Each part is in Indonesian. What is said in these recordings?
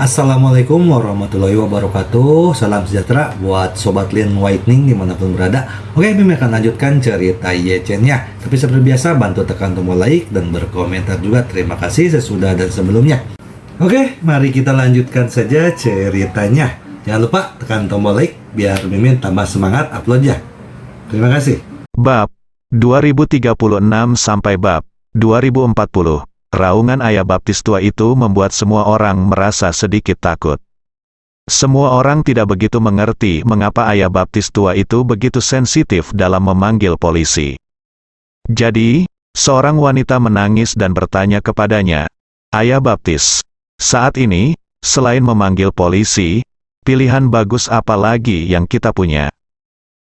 Assalamualaikum warahmatullahi wabarakatuh. Salam sejahtera buat Sobat Lean Whitening dimanapun berada. Oke, Bim akan lanjutkan cerita Yechen-nya. Tapi seperti biasa, bantu tekan tombol like dan berkomentar juga. Terima kasih sesudah dan sebelumnya. Oke, mari kita lanjutkan saja ceritanya. Jangan lupa tekan tombol like biar Mimin tambah semangat uploadnya. Terima kasih. Bab 2036 sampai bab 2040. Raungan ayah baptis tua itu membuat semua orang merasa sedikit takut. Semua orang tidak begitu mengerti mengapa ayah baptis tua itu begitu sensitif dalam memanggil polisi. Jadi, seorang wanita menangis dan bertanya kepadanya, "Ayah baptis, saat ini, selain memanggil polisi, pilihan bagus apa lagi yang kita punya?"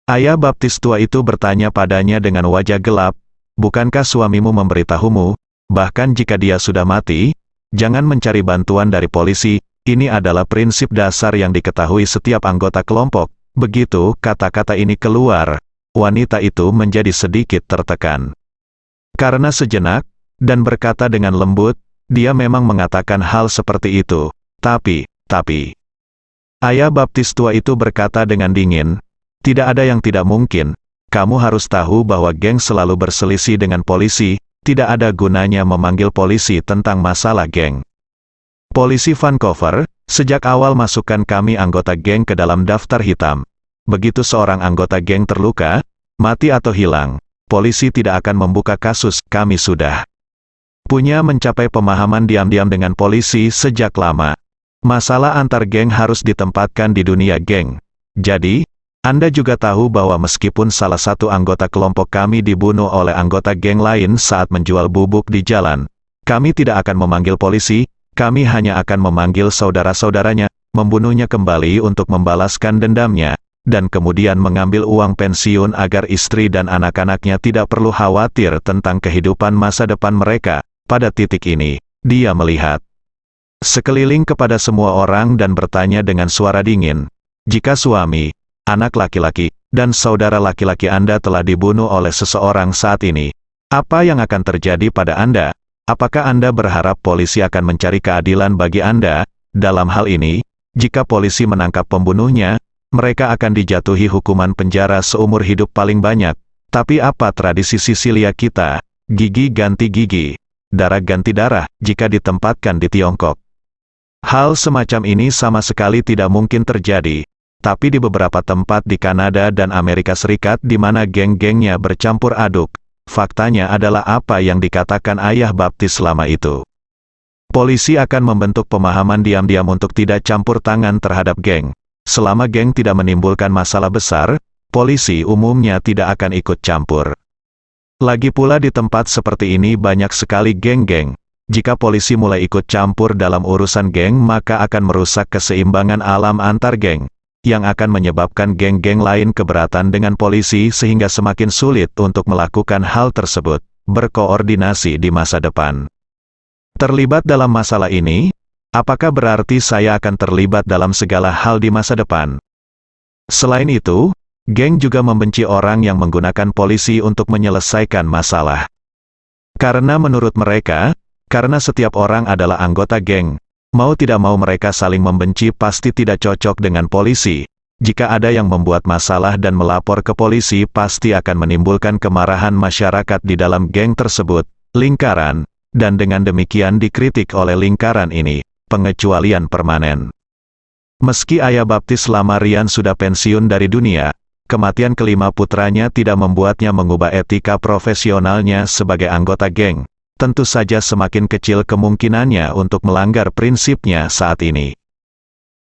Ayah baptis tua itu bertanya padanya dengan wajah gelap, "Bukankah suamimu memberitahumu, bahkan jika dia sudah mati, jangan mencari bantuan dari polisi? Ini adalah prinsip dasar yang diketahui setiap anggota kelompok." Begitu kata-kata ini keluar, wanita itu menjadi sedikit tertekan. Karena sejenak, dan berkata dengan lembut, dia memang mengatakan hal seperti itu. Tapi, ayah baptis tua itu berkata dengan dingin, "Tidak ada yang tidak mungkin. Kamu harus tahu bahwa geng selalu berselisih dengan polisi. Tidak ada gunanya memanggil polisi tentang masalah geng. Polisi Vancouver, sejak awal masukkan kami anggota geng ke dalam daftar hitam. Begitu seorang anggota geng terluka, mati atau hilang, polisi tidak akan membuka kasus. Kami sudah punya mencapai pemahaman diam-diam dengan polisi sejak lama. Masalah antar geng harus ditempatkan di dunia geng. Jadi, Anda juga tahu bahwa meskipun salah satu anggota kelompok kami dibunuh oleh anggota geng lain saat menjual bubuk di jalan, kami tidak akan memanggil polisi, kami hanya akan memanggil saudara-saudaranya, membunuhnya kembali untuk membalaskan dendamnya, dan kemudian mengambil uang pensiun agar istri dan anak-anaknya tidak perlu khawatir tentang kehidupan masa depan mereka." Pada titik ini, dia melihat sekeliling kepada semua orang dan bertanya dengan suara dingin, "Jika suami, anak laki-laki, dan saudara laki-laki Anda telah dibunuh oleh seseorang saat ini, apa yang akan terjadi pada Anda? Apakah Anda berharap polisi akan mencari keadilan bagi Anda? Dalam hal ini, jika polisi menangkap pembunuhnya, mereka akan dijatuhi hukuman penjara seumur hidup paling banyak. Tapi apa tradisi Sisilia kita? Gigi ganti gigi, darah ganti darah, jika ditempatkan di Tiongkok. Hal semacam ini sama sekali tidak mungkin terjadi. Tapi di beberapa tempat di Kanada dan Amerika Serikat di mana geng-gengnya bercampur aduk, faktanya adalah apa yang dikatakan ayah baptis lama itu. Polisi akan membentuk pemahaman diam-diam untuk tidak campur tangan terhadap geng. Selama geng tidak menimbulkan masalah besar, polisi umumnya tidak akan ikut campur. Lagi pula di tempat seperti ini banyak sekali geng-geng. Jika polisi mulai ikut campur dalam urusan geng, maka akan merusak keseimbangan alam antar geng, yang akan menyebabkan geng-geng lain keberatan dengan polisi sehingga semakin sulit untuk melakukan hal tersebut, berkoordinasi di masa depan. Terlibat dalam masalah ini? Apakah berarti saya akan terlibat dalam segala hal di masa depan? Selain itu, geng juga membenci orang yang menggunakan polisi untuk menyelesaikan masalah. Karena menurut mereka, karena setiap orang adalah anggota geng, mau tidak mau mereka saling membenci pasti tidak cocok dengan polisi. Jika ada yang membuat masalah dan melapor ke polisi pasti akan menimbulkan kemarahan masyarakat di dalam geng tersebut, lingkaran, dan dengan demikian dikritik oleh lingkaran ini, pengecualian permanen. Meski ayah baptis lama Rian sudah pensiun dari dunia, kematian kelima putranya tidak membuatnya mengubah etika profesionalnya sebagai anggota geng. Tentu saja semakin kecil kemungkinannya untuk melanggar prinsipnya saat ini.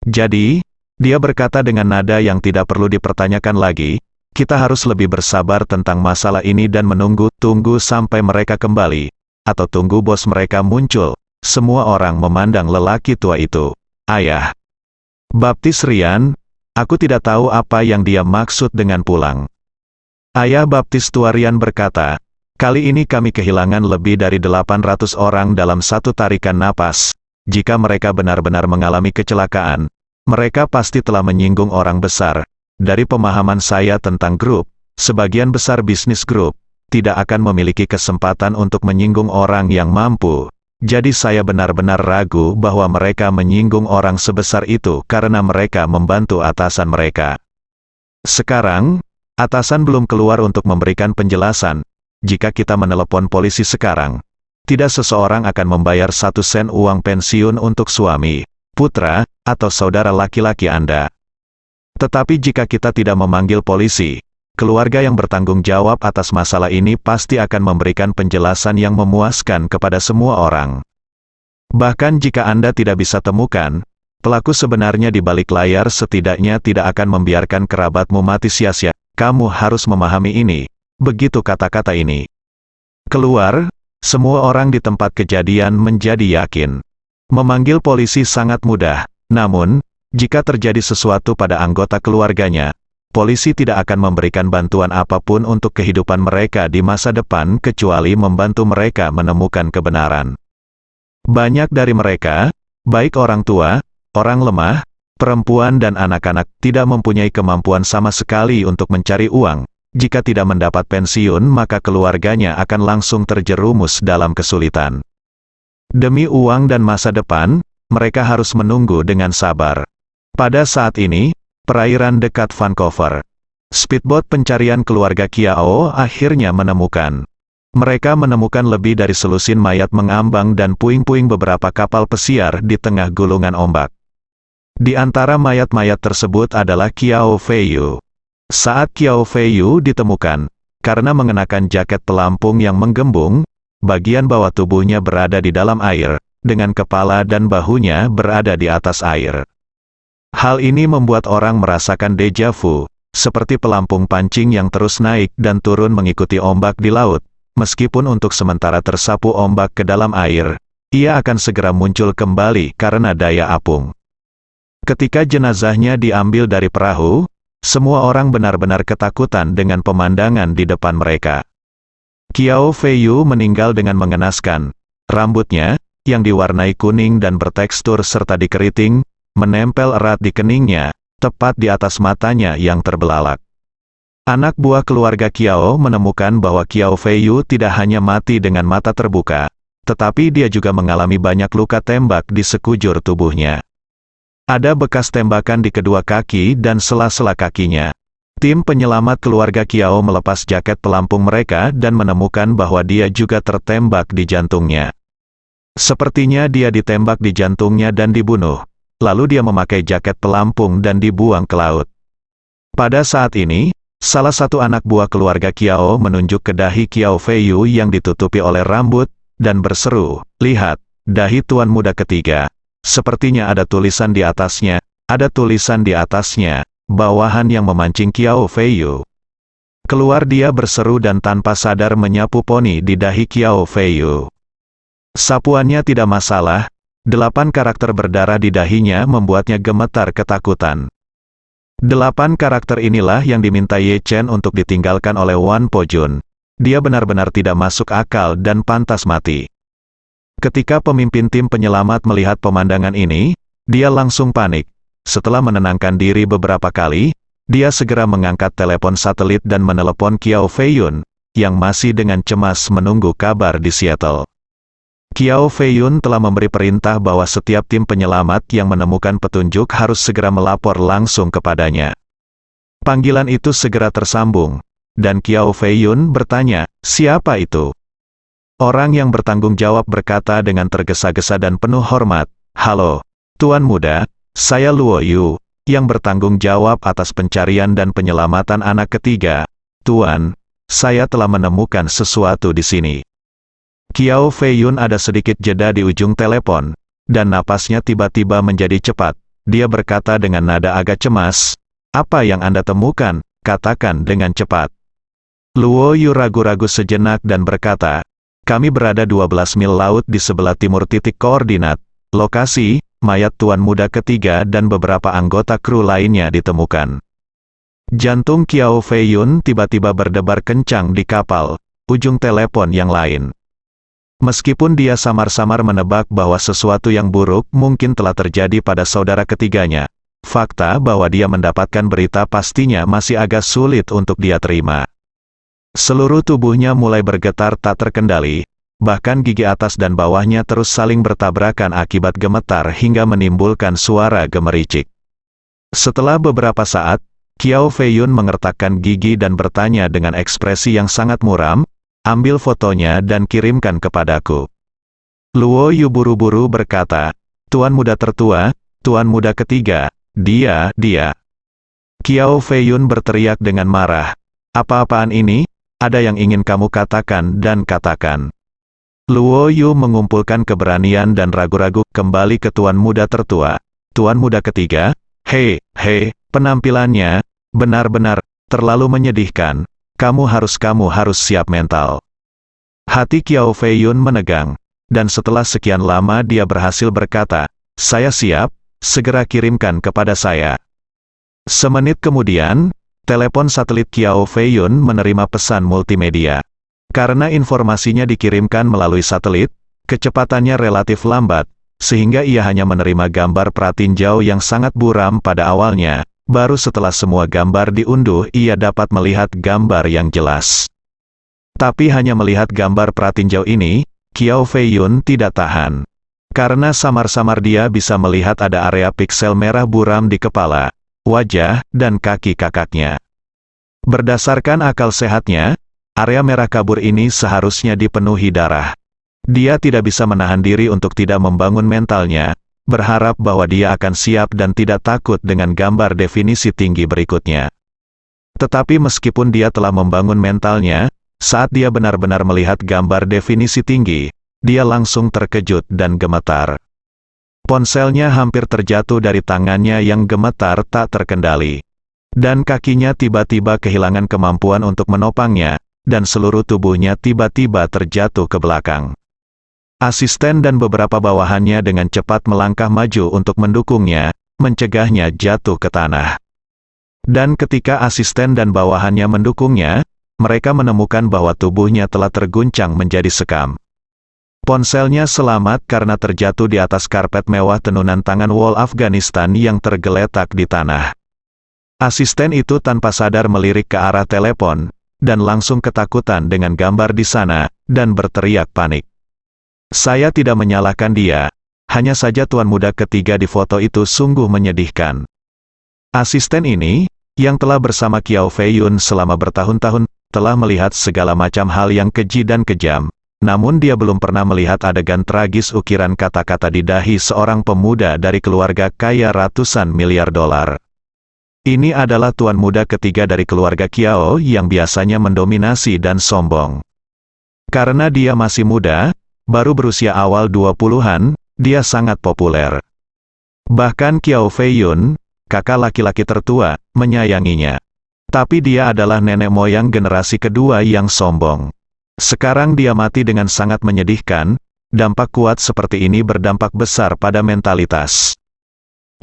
Jadi, dia berkata dengan nada yang tidak perlu dipertanyakan lagi, "Kita harus lebih bersabar tentang masalah ini dan tunggu sampai mereka kembali, atau tunggu bos mereka muncul." Semua orang memandang lelaki tua itu. "Ayah baptis Rian, aku tidak tahu apa yang dia maksud dengan pulang." Ayah baptis tua Rian berkata, "Kali ini kami kehilangan lebih dari 800 orang dalam satu tarikan napas. Jika mereka benar-benar mengalami kecelakaan, mereka pasti telah menyinggung orang besar. Dari pemahaman saya tentang grup, sebagian besar bisnis grup tidak akan memiliki kesempatan untuk menyinggung orang yang mampu. Jadi saya benar-benar ragu bahwa mereka menyinggung orang sebesar itu karena mereka membantu atasan mereka. Sekarang, atasan belum keluar untuk memberikan penjelasan. Jika kita menelepon polisi sekarang, tidak seseorang akan membayar 1 sen uang pensiun untuk suami, putra, atau saudara laki-laki Anda. Tetapi jika kita tidak memanggil polisi, keluarga yang bertanggung jawab atas masalah ini pasti akan memberikan penjelasan yang memuaskan kepada semua orang. Bahkan jika Anda tidak bisa temukan, pelaku sebenarnya di balik layar setidaknya tidak akan membiarkan kerabatmu mati sia-sia. Kamu harus memahami ini. Begitu kata-kata ini keluar, semua orang di tempat kejadian menjadi yakin. Memanggil polisi sangat mudah, namun, jika terjadi sesuatu pada anggota keluarganya, polisi tidak akan memberikan bantuan apapun untuk kehidupan mereka di masa depan kecuali membantu mereka menemukan kebenaran. Banyak dari mereka, baik orang tua, orang lemah, perempuan dan anak-anak, tidak mempunyai kemampuan sama sekali untuk mencari uang. Jika tidak mendapat pensiun maka keluarganya akan langsung terjerumus dalam kesulitan. Demi uang dan masa depan, mereka harus menunggu dengan sabar. Pada saat ini, perairan dekat Vancouver, speedboat pencarian keluarga Kiao akhirnya menemukan. Mereka menemukan lebih dari selusin mayat mengambang dan puing-puing beberapa kapal pesiar di tengah gulungan ombak. Di antara mayat-mayat tersebut adalah Kiao Feiyu. Saat Kiao Feiyu ditemukan, karena mengenakan jaket pelampung yang menggembung, bagian bawah tubuhnya berada di dalam air, dengan kepala dan bahunya berada di atas air. Hal ini membuat orang merasakan deja vu, seperti pelampung pancing yang terus naik dan turun mengikuti ombak di laut. Meskipun untuk sementara tersapu ombak ke dalam air, ia akan segera muncul kembali karena daya apung. Ketika jenazahnya diambil dari perahu, semua orang benar-benar ketakutan dengan pemandangan di depan mereka. Kiao Feiyu meninggal dengan mengenaskan. Rambutnya, yang diwarnai kuning dan bertekstur serta dikeriting, menempel erat di keningnya, tepat di atas matanya yang terbelalak. Anak buah keluarga Kiao menemukan bahwa Kiao Feiyu tidak hanya mati dengan mata terbuka, tetapi dia juga mengalami banyak luka tembak di sekujur tubuhnya. Ada bekas tembakan di kedua kaki dan sela-sela kakinya. Tim penyelamat keluarga Kiao melepas jaket pelampung mereka dan menemukan bahwa dia juga tertembak di jantungnya. Sepertinya dia ditembak di jantungnya dan dibunuh. Lalu dia memakai jaket pelampung dan dibuang ke laut. Pada saat ini, salah satu anak buah keluarga Kiao menunjuk ke dahi Kiao Feiyu yang ditutupi oleh rambut, dan berseru, "Lihat, dahi tuan muda ketiga. Sepertinya ada tulisan di atasnya, bawahan yang memancing Kiao Feiyu." Keluar dia berseru dan tanpa sadar menyapu poni di dahi Kiao Feiyu. Sapuannya tidak masalah, 8 karakter berdarah di dahinya membuatnya gemetar ketakutan. 8 karakter inilah yang diminta Ye Chen untuk ditinggalkan oleh Wan Po Jun. Dia benar-benar tidak masuk akal dan pantas mati. Ketika pemimpin tim penyelamat melihat pemandangan ini, dia langsung panik. Setelah menenangkan diri beberapa kali, dia segera mengangkat telepon satelit dan menelepon Kiao Feiyun, yang masih dengan cemas menunggu kabar di Seattle. Kiao Feiyun telah memberi perintah bahwa setiap tim penyelamat yang menemukan petunjuk harus segera melapor langsung kepadanya. Panggilan itu segera tersambung, dan Kiao Feiyun bertanya, "Siapa itu?" Orang yang bertanggung jawab berkata dengan tergesa-gesa dan penuh hormat, "Halo, Tuan Muda, saya Luo Yu, yang bertanggung jawab atas pencarian dan penyelamatan anak ketiga. Tuan, saya telah menemukan sesuatu di sini." Kiao Feiyun ada sedikit jeda di ujung telepon, dan napasnya tiba-tiba menjadi cepat. Dia berkata dengan nada agak cemas, "Apa yang Anda temukan? Katakan dengan cepat." Luo Yu ragu-ragu sejenak dan berkata, "Kami berada 12 mil laut di sebelah timur titik koordinat. Lokasi, mayat Tuan Muda ketiga dan beberapa anggota kru lainnya ditemukan." Jantung Kiao Feiyun tiba-tiba berdebar kencang di kapal, ujung telepon yang lain. Meskipun dia samar-samar menebak bahwa sesuatu yang buruk mungkin telah terjadi pada saudara ketiganya, fakta bahwa dia mendapatkan berita pastinya masih agak sulit untuk dia terima. Seluruh tubuhnya mulai bergetar tak terkendali, bahkan gigi atas dan bawahnya terus saling bertabrakan akibat gemetar hingga menimbulkan suara gemericik. Setelah beberapa saat, Qiao Feiyun mengertakkan gigi dan bertanya dengan ekspresi yang sangat muram, "Ambil fotonya dan kirimkan kepadaku." Luo Yu buru-buru berkata, "Tuan muda tertua, tuan muda ketiga, dia." Qiao Feiyun berteriak dengan marah, "Apa-apaan ini? Ada yang ingin kamu katakan dan katakan." Luo Yu mengumpulkan keberanian dan ragu-ragu kembali ke tuan muda tertua. "Tuan muda ketiga, hei, penampilannya benar-benar terlalu menyedihkan. Kamu harus siap mental." Hati Qiao Feiyun menegang, dan setelah sekian lama dia berhasil berkata, "Saya siap, segera kirimkan kepada saya." Semenit kemudian, telepon satelit Qiao Feiyun menerima pesan multimedia. Karena informasinya dikirimkan melalui satelit, kecepatannya relatif lambat, sehingga ia hanya menerima gambar pratinjau yang sangat buram pada awalnya. Baru setelah semua gambar diunduh ia dapat melihat gambar yang jelas. Tapi hanya melihat gambar pratinjau ini, Qiao Feiyun tidak tahan. Karena samar-samar dia bisa melihat ada area piksel merah buram di kepala, wajah, dan kaki kakaknya. Berdasarkan akal sehatnya, area merah kabur ini seharusnya dipenuhi darah. Dia tidak bisa menahan diri untuk tidak membangun mentalnya, berharap bahwa dia akan siap dan tidak takut dengan gambar definisi tinggi berikutnya. Tetapi meskipun dia telah membangun mentalnya, saat dia benar-benar melihat gambar definisi tinggi, dia langsung terkejut dan gemetar. Ponselnya hampir terjatuh dari tangannya yang gemetar tak terkendali. Dan kakinya tiba-tiba kehilangan kemampuan untuk menopangnya, dan seluruh tubuhnya tiba-tiba terjatuh ke belakang. Asisten dan beberapa bawahannya dengan cepat melangkah maju untuk mendukungnya, mencegahnya jatuh ke tanah. Dan ketika asisten dan bawahannya mendukungnya, mereka menemukan bahwa tubuhnya telah terguncang menjadi sekam. Ponselnya selamat karena terjatuh di atas karpet mewah tenunan tangan wall Afghanistan yang tergeletak di tanah. Asisten itu tanpa sadar melirik ke arah telepon, dan langsung ketakutan dengan gambar di sana, dan berteriak panik. "Saya tidak menyalahkan dia, hanya saja tuan muda ketiga di foto itu sungguh menyedihkan." Asisten ini, yang telah bersama Qiao Feiyun selama bertahun-tahun, telah melihat segala macam hal yang keji dan kejam, namun dia belum pernah melihat adegan tragis ukiran kata-kata di dahi seorang pemuda dari keluarga kaya ratusan miliar dolar. Ini adalah tuan muda ketiga dari keluarga Qiao yang biasanya mendominasi dan sombong. Karena dia masih muda, baru berusia awal 20-an, dia sangat populer. Bahkan Qiao Feiyun, kakak laki-laki tertua, menyayanginya. Tapi dia adalah nenek moyang generasi kedua yang sombong. Sekarang dia mati dengan sangat menyedihkan, dampak kuat seperti ini berdampak besar pada mentalitas.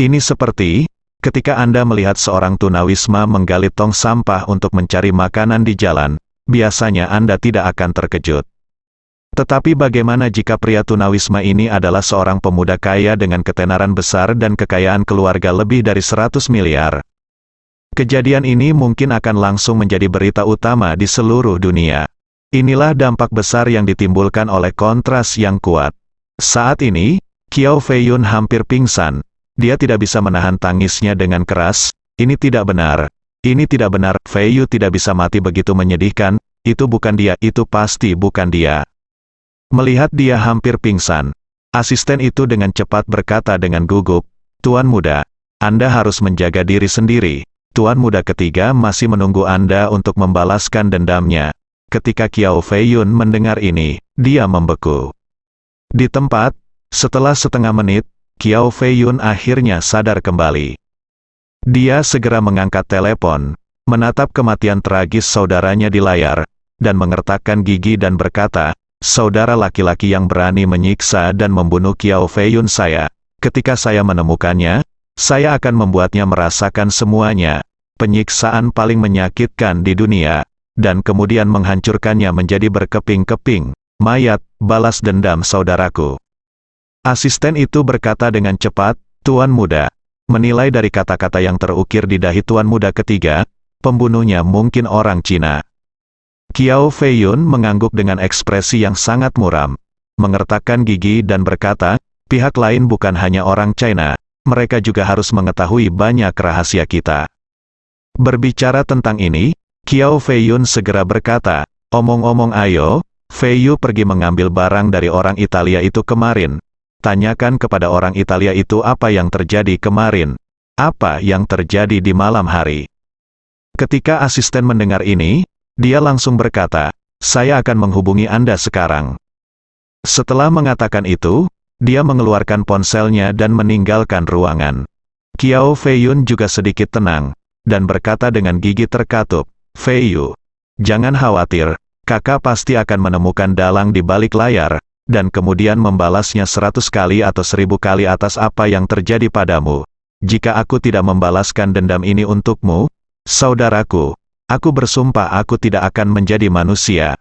Ini seperti, ketika Anda melihat seorang tunawisma menggali tong sampah untuk mencari makanan di jalan, biasanya Anda tidak akan terkejut. Tetapi bagaimana jika pria tunawisma ini adalah seorang pemuda kaya dengan ketenaran besar dan kekayaan keluarga lebih dari 100 miliar? Kejadian ini mungkin akan langsung menjadi berita utama di seluruh dunia. Inilah dampak besar yang ditimbulkan oleh kontras yang kuat. Saat ini, Qiao Feiyun hampir pingsan. Dia tidak bisa menahan tangisnya dengan keras. "Ini tidak benar. Ini tidak benar. Feiyun tidak bisa mati begitu menyedihkan. Itu bukan dia. Itu pasti bukan dia." Melihat dia hampir pingsan, asisten itu dengan cepat berkata dengan gugup, "Tuan muda, Anda harus menjaga diri sendiri. Tuan muda ketiga masih menunggu Anda untuk membalaskan dendamnya." Ketika Qiao Feiyun mendengar ini, dia membeku. Di tempat, setelah setengah menit, Qiao Feiyun akhirnya sadar kembali. Dia segera mengangkat telepon, menatap kematian tragis saudaranya di layar, dan mengertakkan gigi dan berkata, "Saudara laki-laki yang berani menyiksa dan membunuh Qiao Feiyun saya. Ketika saya menemukannya, saya akan membuatnya merasakan semuanya, penyiksaan paling menyakitkan di dunia, dan kemudian menghancurkannya menjadi berkeping-keping, mayat, balas dendam saudaraku." Asisten itu berkata dengan cepat, "Tuan muda, menilai dari kata-kata yang terukir di dahi tuan muda ketiga, pembunuhnya mungkin orang Cina." Qiao Feiyun mengangguk dengan ekspresi yang sangat muram, mengertakkan gigi dan berkata, pihak lain bukan hanya orang China, mereka juga harus mengetahui banyak rahasia kita. Berbicara tentang ini, Qiao Feiyun segera berkata, omong-omong ayo, Feiyu pergi mengambil barang dari orang Italia itu kemarin. Tanyakan kepada orang Italia itu apa yang terjadi kemarin. Apa yang terjadi di malam hari. Ketika asisten mendengar ini, dia langsung berkata, saya akan menghubungi Anda sekarang. Setelah mengatakan itu, dia mengeluarkan ponselnya dan meninggalkan ruangan. Qiao Feiyun juga sedikit tenang, dan berkata dengan gigi terkatup, Feiyu, jangan khawatir, kakak pasti akan menemukan dalang di balik layar, dan kemudian membalasnya 100 kali atau 1000 kali atas apa yang terjadi padamu. Jika aku tidak membalaskan dendam ini untukmu, saudaraku, aku bersumpah aku tidak akan menjadi manusia.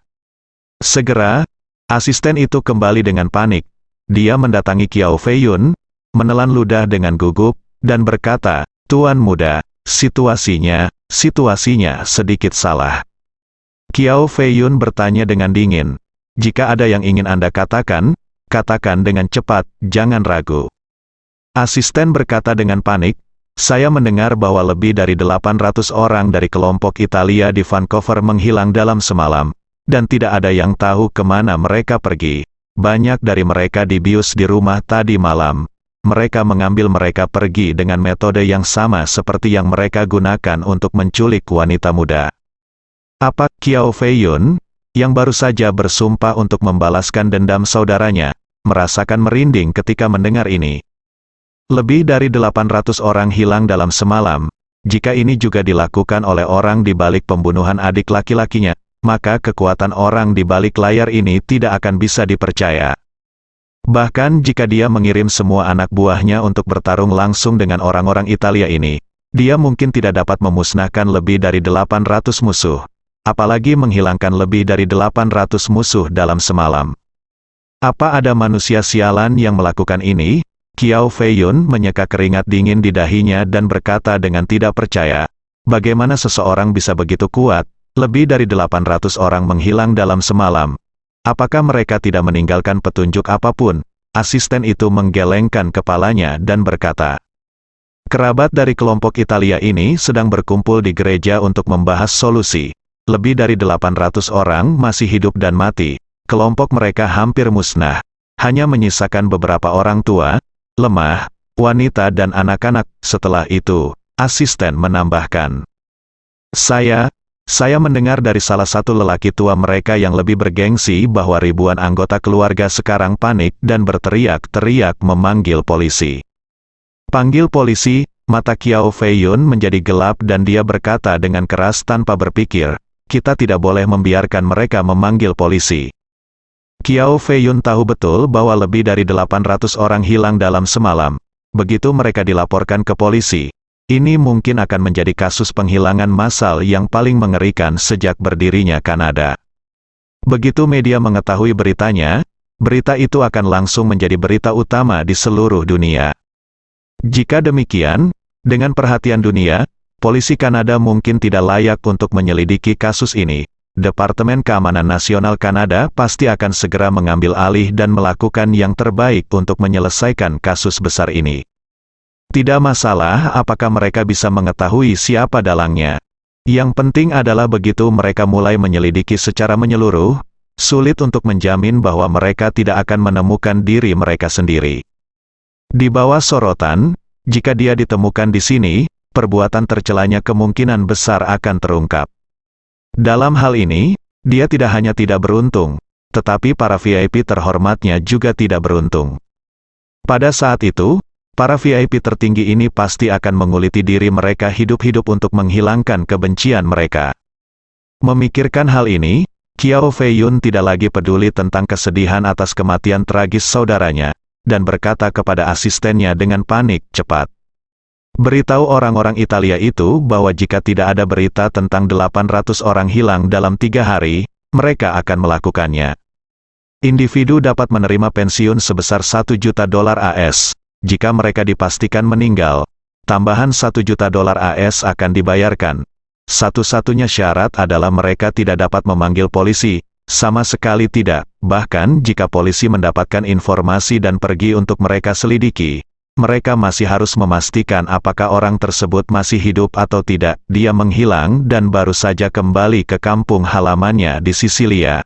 Segera, asisten itu kembali dengan panik. Dia mendatangi Qiao Feiyun, menelan ludah dengan gugup, dan berkata, Tuan muda, situasinya sedikit salah. Qiao Feiyun bertanya dengan dingin, jika ada yang ingin Anda katakan, katakan dengan cepat, jangan ragu. Asisten berkata dengan panik, saya mendengar bahwa lebih dari 800 orang dari kelompok Italia di Vancouver menghilang dalam semalam, dan tidak ada yang tahu kemana mereka pergi. Banyak dari mereka dibius di rumah tadi malam. Mereka mengambil mereka pergi dengan metode yang sama seperti yang mereka gunakan untuk menculik wanita muda. Apa Qiao Feiyun, yang baru saja bersumpah untuk membalaskan dendam saudaranya, merasakan merinding ketika mendengar ini. Lebih dari 800 orang hilang dalam semalam. Jika ini juga dilakukan oleh orang di balik pembunuhan adik laki-lakinya, maka kekuatan orang di balik layar ini tidak akan bisa dipercaya. Bahkan jika dia mengirim semua anak buahnya untuk bertarung langsung dengan orang-orang Italia ini, dia mungkin tidak dapat memusnahkan lebih dari 800 musuh. Apalagi menghilangkan lebih dari 800 musuh dalam semalam. Apa ada manusia sialan yang melakukan ini? Qiao Feiyun menyeka keringat dingin di dahinya dan berkata dengan tidak percaya, bagaimana seseorang bisa begitu kuat? Lebih dari 800 orang menghilang dalam semalam. Apakah mereka tidak meninggalkan petunjuk apapun? Asisten itu menggelengkan kepalanya dan berkata, kerabat dari kelompok Italia ini sedang berkumpul di gereja untuk membahas solusi. Lebih dari 800 orang masih hidup dan mati. Kelompok mereka hampir musnah. Hanya menyisakan beberapa orang tua, lemah, wanita dan anak-anak. Setelah itu, asisten menambahkan, Saya mendengar dari salah satu lelaki tua mereka yang lebih bergengsi bahwa ribuan anggota keluarga sekarang panik dan berteriak-teriak memanggil polisi. Panggil polisi, mata Qiao Feiyun menjadi gelap dan dia berkata dengan keras tanpa berpikir, kita tidak boleh membiarkan mereka memanggil polisi. Qiao Feiyun tahu betul bahwa lebih dari 800 orang hilang dalam semalam. Begitu mereka dilaporkan ke polisi, ini mungkin akan menjadi kasus penghilangan massal yang paling mengerikan sejak berdirinya Kanada. Begitu media mengetahui beritanya, berita itu akan langsung menjadi berita utama di seluruh dunia. Jika demikian, dengan perhatian dunia, polisi Kanada mungkin tidak layak untuk menyelidiki kasus ini. Departemen Keamanan Nasional Kanada pasti akan segera mengambil alih dan melakukan yang terbaik untuk menyelesaikan kasus besar ini. Tidak masalah apakah mereka bisa mengetahui siapa dalangnya. Yang penting adalah begitu mereka mulai menyelidiki secara menyeluruh, sulit untuk menjamin bahwa mereka tidak akan menemukan diri mereka sendiri. Di bawah sorotan, jika dia ditemukan di sini, perbuatan tercelanya kemungkinan besar akan terungkap. Dalam hal ini, dia tidak hanya tidak beruntung, tetapi para VIP terhormatnya juga tidak beruntung. Pada saat itu, para VIP tertinggi ini pasti akan menguliti diri mereka hidup-hidup untuk menghilangkan kebencian mereka. Memikirkan hal ini, Qiao Feiyun tidak lagi peduli tentang kesedihan atas kematian tragis saudaranya, dan berkata kepada asistennya dengan panik, cepat. Beritahu orang-orang Italia itu bahwa jika tidak ada berita tentang 800 orang hilang dalam 3 hari, mereka akan melakukannya. Individu dapat menerima pensiun sebesar $1 juta AS. Jika mereka dipastikan meninggal, tambahan $1 juta AS akan dibayarkan. Satu-satunya syarat adalah mereka tidak dapat memanggil polisi, sama sekali tidak. Bahkan jika polisi mendapatkan informasi dan pergi untuk mereka selidiki, mereka masih harus memastikan apakah orang tersebut masih hidup atau tidak. Dia menghilang dan baru saja kembali ke kampung halamannya di Sisilia.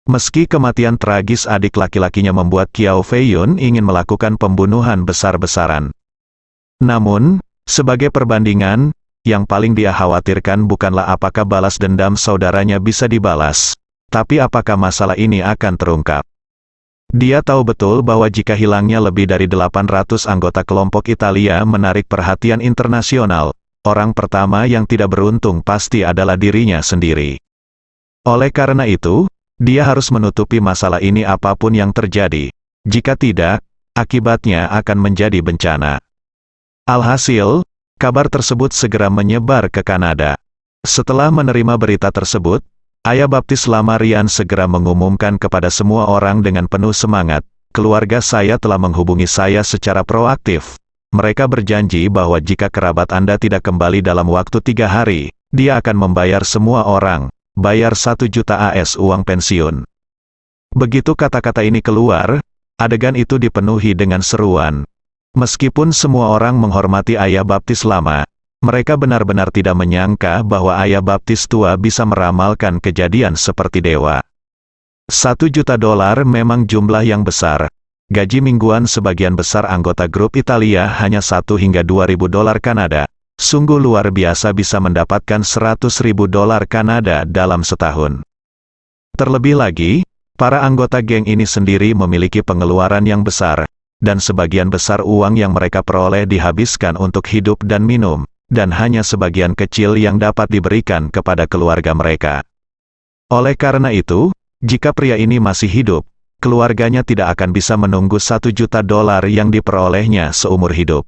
Meski kematian tragis adik laki-lakinya membuat Qiao Feiyun ingin melakukan pembunuhan besar-besaran. Namun, sebagai perbandingan, yang paling dia khawatirkan bukanlah apakah balas dendam saudaranya bisa dibalas, tapi apakah masalah ini akan terungkap. Dia tahu betul bahwa jika hilangnya lebih dari 800 anggota kelompok Italia menarik perhatian internasional, orang pertama yang tidak beruntung pasti adalah dirinya sendiri. Oleh karena itu, dia harus menutupi masalah ini apapun yang terjadi. Jika tidak, akibatnya akan menjadi bencana. Alhasil, kabar tersebut segera menyebar ke Kanada. Setelah menerima berita tersebut, Ayah Baptis Lama Rian segera mengumumkan kepada semua orang dengan penuh semangat, keluarga saya telah menghubungi saya secara proaktif. Mereka berjanji bahwa jika kerabat Anda tidak kembali dalam waktu 3 hari, dia akan membayar semua orang, bayar 1 juta AS uang pensiun. Begitu kata-kata ini keluar, adegan itu dipenuhi dengan seruan. Meskipun semua orang menghormati Ayah Baptis Lama, mereka benar-benar tidak menyangka bahwa Ayah Baptis tua bisa meramalkan kejadian seperti dewa. 1 juta dolar memang jumlah yang besar. Gaji mingguan sebagian besar anggota grup Italia hanya 1 hingga 2.000 dolar Kanada. Sungguh luar biasa bisa mendapatkan 100.000 dolar Kanada dalam setahun. Terlebih lagi, para anggota geng ini sendiri memiliki pengeluaran yang besar, dan sebagian besar uang yang mereka peroleh dihabiskan untuk hidup dan minum, dan hanya sebagian kecil yang dapat diberikan kepada keluarga mereka. Oleh karena itu, jika pria ini masih hidup, keluarganya tidak akan bisa menunggu 1 juta dolar yang diperolehnya seumur hidup.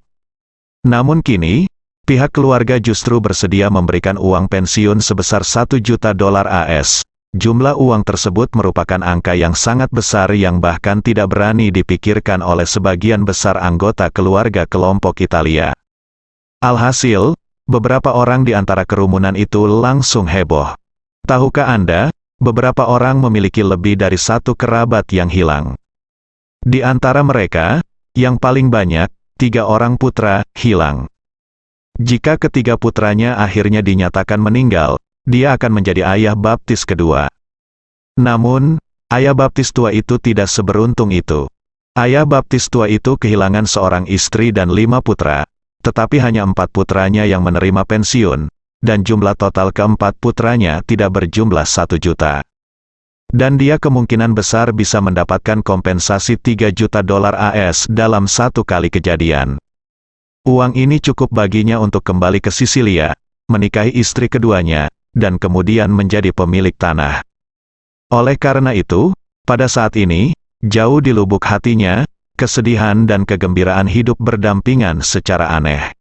Namun kini, pihak keluarga justru bersedia memberikan uang pensiun sebesar 1 juta dolar AS. Jumlah uang tersebut merupakan angka yang sangat besar yang bahkan tidak berani dipikirkan oleh sebagian besar anggota keluarga kelompok Italia. Alhasil, beberapa orang di antara kerumunan itu langsung heboh. Tahukah Anda, beberapa orang memiliki lebih dari 1 kerabat yang hilang. Di antara mereka, yang paling banyak, 3 orang putra hilang. Jika ketiga putranya akhirnya dinyatakan meninggal, dia akan menjadi ayah baptis kedua. Namun, ayah baptis tua itu tidak seberuntung itu. Ayah baptis tua itu kehilangan seorang istri dan 5 putra. Tetapi hanya 4 putranya yang menerima pensiun, dan jumlah total ke-4 putranya tidak berjumlah 1 juta. Dan dia kemungkinan besar bisa mendapatkan kompensasi 3 juta dolar AS dalam 1 kali kejadian. Uang ini cukup baginya untuk kembali ke Sisilia, menikahi istri keduanya, dan kemudian menjadi pemilik tanah. Oleh karena itu, pada saat ini, jauh di lubuk hatinya, kesedihan dan kegembiraan hidup berdampingan secara aneh.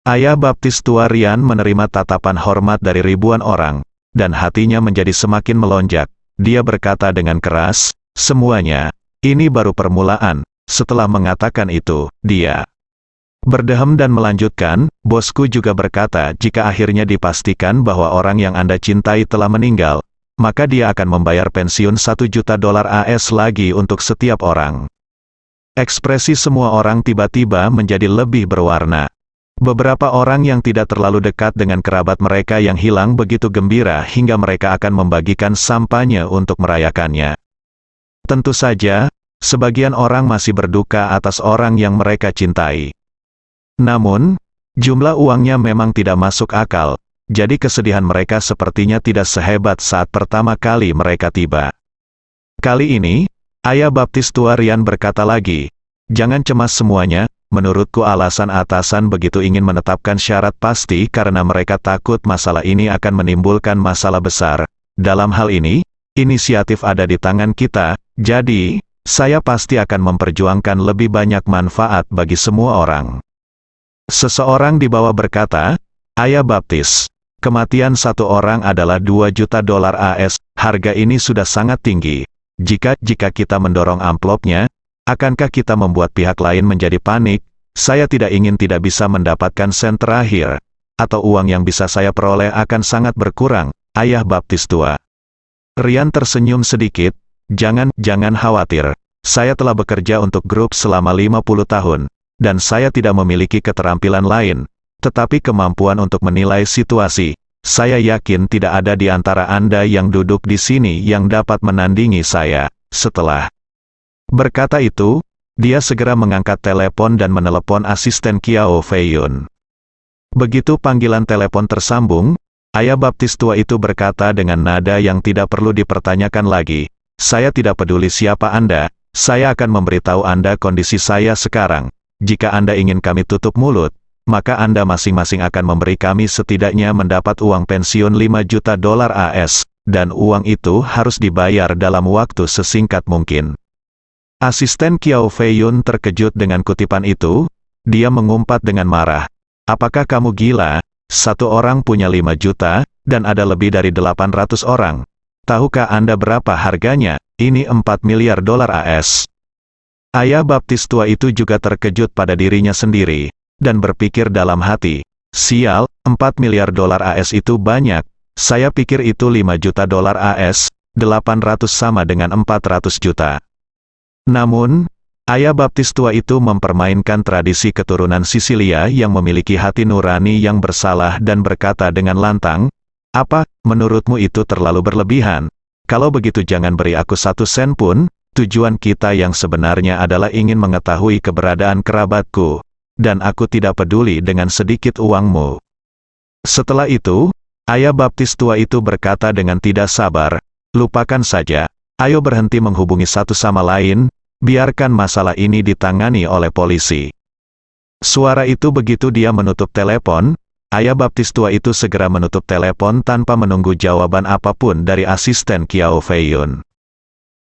Ayah baptis tua Rian menerima tatapan hormat dari ribuan orang, dan hatinya menjadi semakin melonjak. Dia berkata dengan keras, "Semuanya, ini baru permulaan." Setelah mengatakan itu, dia berdehem dan melanjutkan, "Bosku juga berkata jika akhirnya dipastikan bahwa orang yang Anda cintai telah meninggal, maka dia akan membayar pensiun 1 juta dolar AS lagi untuk setiap orang." Ekspresi semua orang tiba-tiba menjadi lebih berwarna. Beberapa orang yang tidak terlalu dekat dengan kerabat mereka yang hilang begitu gembira hingga mereka akan membagikan sampahnya untuk merayakannya. Tentu saja, sebagian orang masih berduka atas orang yang mereka cintai. Namun, jumlah uangnya memang tidak masuk akal, jadi kesedihan mereka sepertinya tidak sehebat saat pertama kali mereka tiba. Kali ini, Ayah baptis tua Rian berkata lagi, "Jangan cemas semuanya, menurutku alasan atasan begitu ingin menetapkan syarat pasti karena mereka takut masalah ini akan menimbulkan masalah besar. Dalam hal ini, inisiatif ada di tangan kita, jadi, saya pasti akan memperjuangkan lebih banyak manfaat bagi semua orang." Seseorang di bawah berkata, "Ayah baptis, kematian 1 orang adalah 2 juta dolar AS, harga ini sudah sangat tinggi. Jika kita mendorong amplopnya, akankah kita membuat pihak lain menjadi panik? Saya tidak ingin tidak bisa mendapatkan sen terakhir. atau uang yang bisa saya peroleh akan sangat berkurang, ayah baptis tua. Ryan tersenyum sedikit, jangan khawatir. Saya telah bekerja untuk grup selama 50 tahun, dan saya tidak memiliki keterampilan lain, tetapi kemampuan untuk menilai situasi. Saya yakin tidak ada di antara Anda yang duduk di sini yang dapat menandingi saya. Setelah berkata itu, dia segera mengangkat telepon dan menelepon asisten Kiao Fei-yun. Begitu panggilan telepon tersambung, ayah baptis tua itu berkata dengan nada yang tidak perlu dipertanyakan lagi, "Saya tidak peduli siapa Anda, saya akan memberitahu Anda kondisi saya sekarang. Jika Anda ingin kami tutup mulut, maka Anda masing-masing akan memberi kami setidaknya mendapat uang pensiun $5 juta AS, dan uang itu harus dibayar dalam waktu sesingkat mungkin." Asisten Kiao Fei-yun terkejut dengan kutipan itu, dia mengumpat dengan marah. "Apakah kamu gila? Satu orang punya 5 juta, dan ada lebih dari 800 orang. Tahukah Anda berapa harganya? Ini $4 miliar AS. Ayah baptis tua itu juga terkejut pada dirinya sendiri, dan berpikir dalam hati, "Sial, $4 miliar AS itu banyak. Saya pikir itu $5 juta AS, 800 sama dengan 400 juta. Namun, ayah baptis tua itu mempermainkan tradisi keturunan Sisilia yang memiliki hati nurani yang bersalah dan berkata dengan lantang, "Apa, menurutmu itu terlalu berlebihan? Kalau begitu jangan beri aku 1 sen pun, tujuan kita yang sebenarnya adalah ingin mengetahui keberadaan kerabatku, dan aku tidak peduli dengan sedikit uangmu." Setelah itu, ayah baptis tua itu berkata dengan tidak sabar, "Lupakan saja, ayo berhenti menghubungi satu sama lain, biarkan masalah ini ditangani oleh polisi." Suara itu begitu dia menutup telepon, ayah baptis tua itu segera menutup telepon tanpa menunggu jawaban apapun dari asisten Kiao Fei-yun.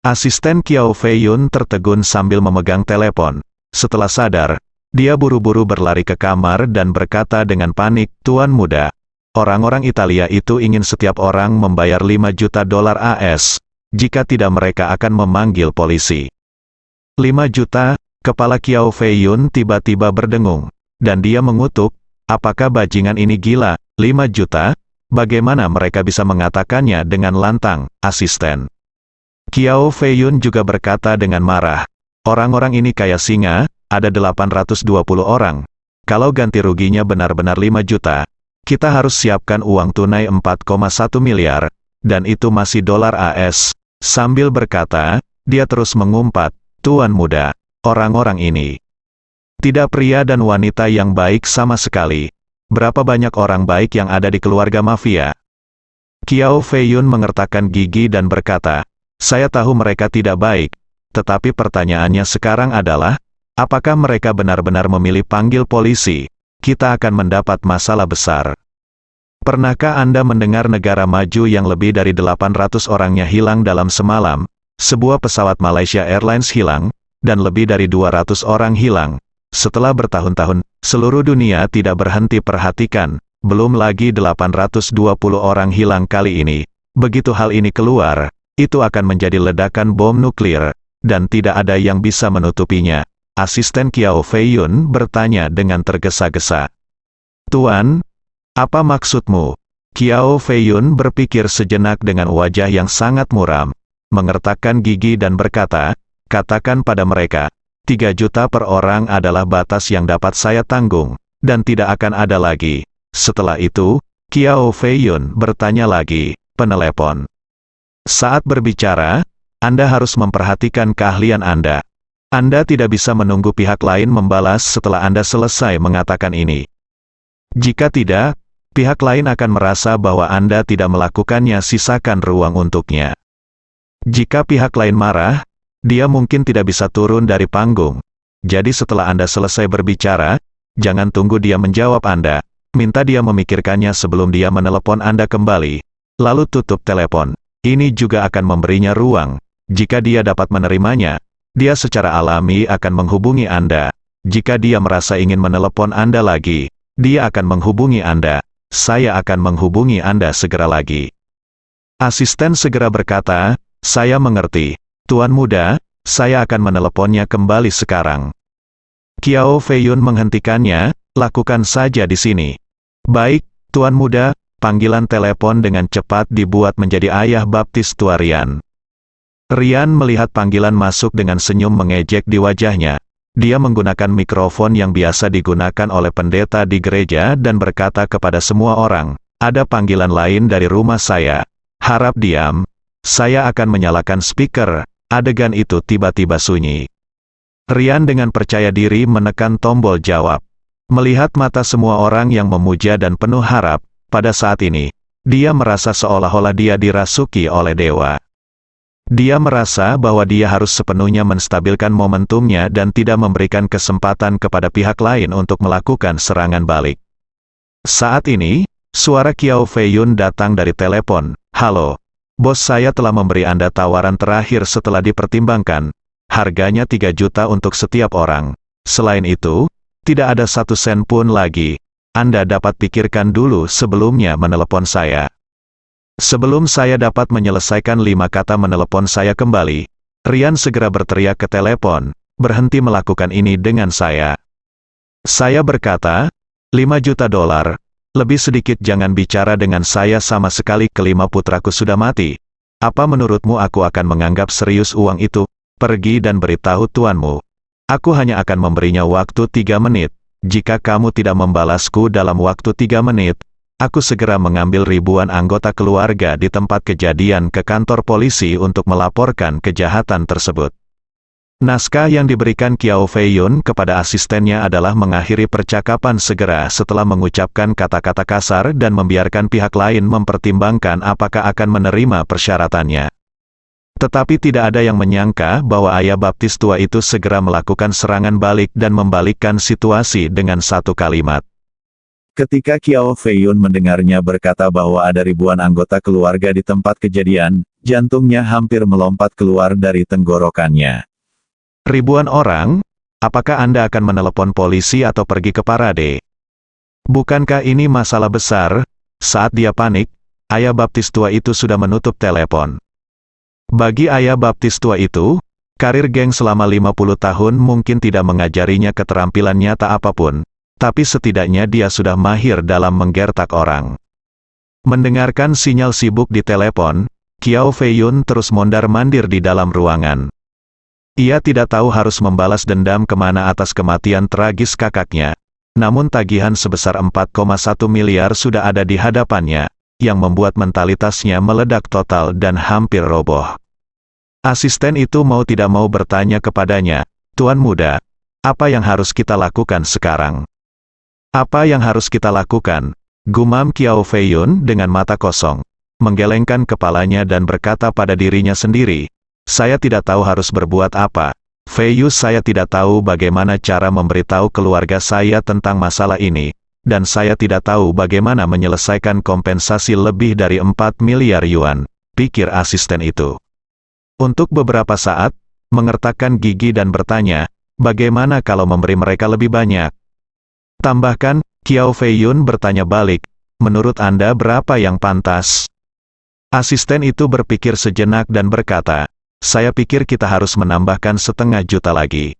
Asisten Kiao Fei-yun tertegun sambil memegang telepon. Setelah sadar, dia buru-buru berlari ke kamar dan berkata dengan panik, "Tuan muda, orang-orang Italia itu ingin setiap orang membayar $5 juta AS, jika tidak mereka akan memanggil polisi." 5 juta, kepala Kiao Fei-yun tiba-tiba berdengung, dan dia mengutuk, "Apakah bajingan ini gila? 5 juta? Bagaimana mereka bisa mengatakannya dengan lantang, asisten?" Kiao Fei-yun juga berkata dengan marah, "Orang-orang ini kayak singa, ada 820 orang. Kalau ganti ruginya benar-benar 5 juta, kita harus siapkan uang tunai 4,1 miliar, dan itu masih dolar AS. Sambil berkata, dia terus mengumpat, "Tuan muda, orang-orang ini tidak pria dan wanita yang baik sama sekali. Berapa banyak orang baik yang ada di keluarga mafia?" Kiao Fei-yun mengertakkan gigi dan berkata, "Saya tahu mereka tidak baik, tetapi pertanyaannya sekarang adalah, apakah mereka benar-benar memilih panggil polisi? Kita akan mendapat masalah besar." Pernahkah Anda mendengar negara maju yang lebih dari 800 orangnya hilang dalam semalam? Sebuah pesawat Malaysia Airlines hilang, dan lebih dari 200 orang hilang. Setelah bertahun-tahun, seluruh dunia tidak berhenti perhatikan, belum lagi 820 orang hilang kali ini. Begitu hal ini keluar, itu akan menjadi ledakan bom nuklir, dan tidak ada yang bisa menutupinya. Asisten Kiao Fei-yun bertanya dengan tergesa-gesa. "Tuan, apa maksudmu?" Kiao Fei-yun berpikir sejenak dengan wajah yang sangat muram, mengertakkan gigi dan berkata, "Katakan pada mereka, 3 juta per orang adalah batas yang dapat saya tanggung, dan tidak akan ada lagi." Setelah itu, Kiao Fei-yun bertanya lagi, "Penelepon. Saat berbicara, Anda harus memperhatikan keahlian Anda. Anda tidak bisa menunggu pihak lain membalas setelah Anda selesai mengatakan ini. Jika tidak, pihak lain akan merasa bahwa Anda tidak melakukannya, sisakan ruang untuknya. Jika pihak lain marah, dia mungkin tidak bisa turun dari panggung. Jadi setelah Anda selesai berbicara, jangan tunggu dia menjawab Anda. Minta dia memikirkannya sebelum dia menelepon Anda kembali. Lalu tutup telepon. Ini juga akan memberinya ruang. Jika dia dapat menerimanya, dia secara alami akan menghubungi Anda. Jika dia merasa ingin menelepon Anda lagi, dia akan menghubungi Anda. Saya akan menghubungi Anda segera lagi." Asisten segera berkata, "Saya mengerti. Tuan muda, saya akan meneleponnya kembali sekarang." Kiao Fei-yun menghentikannya, "Lakukan saja di sini." Baik, Tuan Muda, panggilan telepon dengan cepat dibuat menjadi ayah baptis tua Rian. Rian melihat panggilan masuk dengan senyum mengejek di wajahnya. Dia menggunakan mikrofon yang biasa digunakan oleh pendeta di gereja dan berkata kepada semua orang, "Ada panggilan lain dari rumah saya. Harap diam. Saya akan menyalakan speaker." Adegan itu tiba-tiba sunyi. Rian dengan percaya diri menekan tombol jawab. Melihat mata semua orang yang memuja dan penuh harap, pada saat ini, dia merasa seolah-olah dia dirasuki oleh dewa. Dia merasa bahwa dia harus sepenuhnya menstabilkan momentumnya dan tidak memberikan kesempatan kepada pihak lain untuk melakukan serangan balik. Saat ini, suara Kiao Feiyun datang dari telepon. "Halo, bos saya telah memberi Anda tawaran terakhir setelah dipertimbangkan. Harganya 3 juta untuk setiap orang. Selain itu, tidak ada 1 sen pun lagi. Anda dapat pikirkan dulu sebelumnya menelepon saya." Sebelum saya dapat menyelesaikan 5 kata menelepon saya kembali, Rian segera berteriak ke telepon, "Berhenti melakukan ini dengan saya." Saya berkata, $5 juta. Lebih sedikit jangan bicara dengan saya sama sekali, kelima putraku sudah mati. Apa menurutmu aku akan menganggap serius uang itu? Pergi dan beritahu tuanmu. Aku hanya akan memberinya waktu 3 menit. Jika kamu tidak membalasku dalam waktu 3 menit, aku segera mengambil ribuan anggota keluarga di tempat kejadian ke kantor polisi untuk melaporkan kejahatan tersebut. Naskah yang diberikan Kiao Feiyun kepada asistennya adalah mengakhiri percakapan segera setelah mengucapkan kata-kata kasar dan membiarkan pihak lain mempertimbangkan apakah akan menerima persyaratannya. Tetapi tidak ada yang menyangka bahwa ayah baptis tua itu segera melakukan serangan balik dan membalikkan situasi dengan satu kalimat. Ketika Kiao Feiyun mendengarnya berkata bahwa ada ribuan anggota keluarga di tempat kejadian, jantungnya hampir melompat keluar dari tenggorokannya. "Ribuan orang? Apakah Anda akan menelepon polisi atau pergi ke parade? Bukankah ini masalah besar?" Saat dia panik, ayah baptis tua itu sudah menutup telepon. Bagi ayah baptis tua itu, karir geng selama 50 tahun mungkin tidak mengajarinya keterampilan nyata apapun, tapi setidaknya dia sudah mahir dalam menggertak orang. Mendengarkan sinyal sibuk di telepon, Kiao Feiyun terus mondar-mandir di dalam ruangan. Ia tidak tahu harus membalas dendam kemana atas kematian tragis kakaknya. Namun tagihan sebesar 4,1 miliar sudah ada di hadapannya, yang membuat mentalitasnya meledak total dan hampir roboh. Asisten itu mau tidak mau bertanya kepadanya, "Tuan Muda, apa yang harus kita lakukan sekarang?" "Apa yang harus kita lakukan?" gumam Kiao Feiyun dengan mata kosong, menggelengkan kepalanya dan berkata pada dirinya sendiri, "Saya tidak tahu harus berbuat apa. Feiyun, saya tidak tahu bagaimana cara memberitahu keluarga saya tentang masalah ini, dan saya tidak tahu bagaimana menyelesaikan kompensasi lebih dari 4 miliar yuan, pikir asisten itu. Untuk beberapa saat, mengertakkan gigi dan bertanya, bagaimana kalau memberi mereka lebih banyak? Tambahkan, Kiao Feiyun bertanya balik, menurut Anda berapa yang pantas? Asisten itu berpikir sejenak dan berkata, saya pikir kita harus menambahkan 500 juta lagi.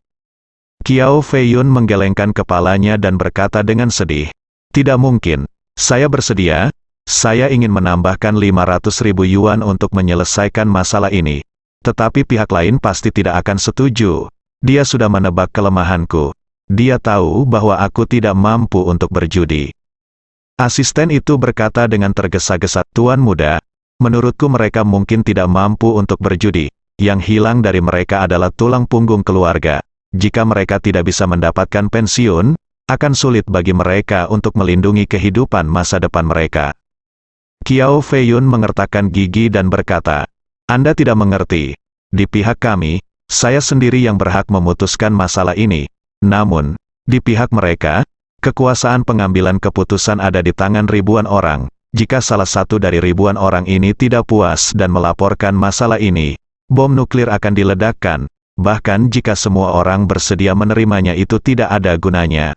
Kiao Feiyun menggelengkan kepalanya dan berkata dengan sedih, tidak mungkin, saya bersedia, saya ingin menambahkan 500.000 yuan untuk menyelesaikan masalah ini. Tetapi pihak lain pasti tidak akan setuju. Dia sudah menebak kelemahanku. Dia tahu bahwa aku tidak mampu untuk berjudi. Asisten itu berkata dengan tergesa-gesa, Tuan Muda, menurutku mereka mungkin tidak mampu untuk berjudi. Yang hilang dari mereka adalah tulang punggung keluarga. Jika mereka tidak bisa mendapatkan pensiun, akan sulit bagi mereka untuk melindungi kehidupan masa depan mereka. Kiao Feiyun mengertakkan gigi dan berkata, Anda tidak mengerti. Di pihak kami, saya sendiri yang berhak memutuskan masalah ini. Namun, di pihak mereka, kekuasaan pengambilan keputusan ada di tangan ribuan orang. Jika salah satu dari ribuan orang ini tidak puas dan melaporkan masalah ini, bom nuklir akan diledakkan. Bahkan jika semua orang bersedia menerimanya itu tidak ada gunanya.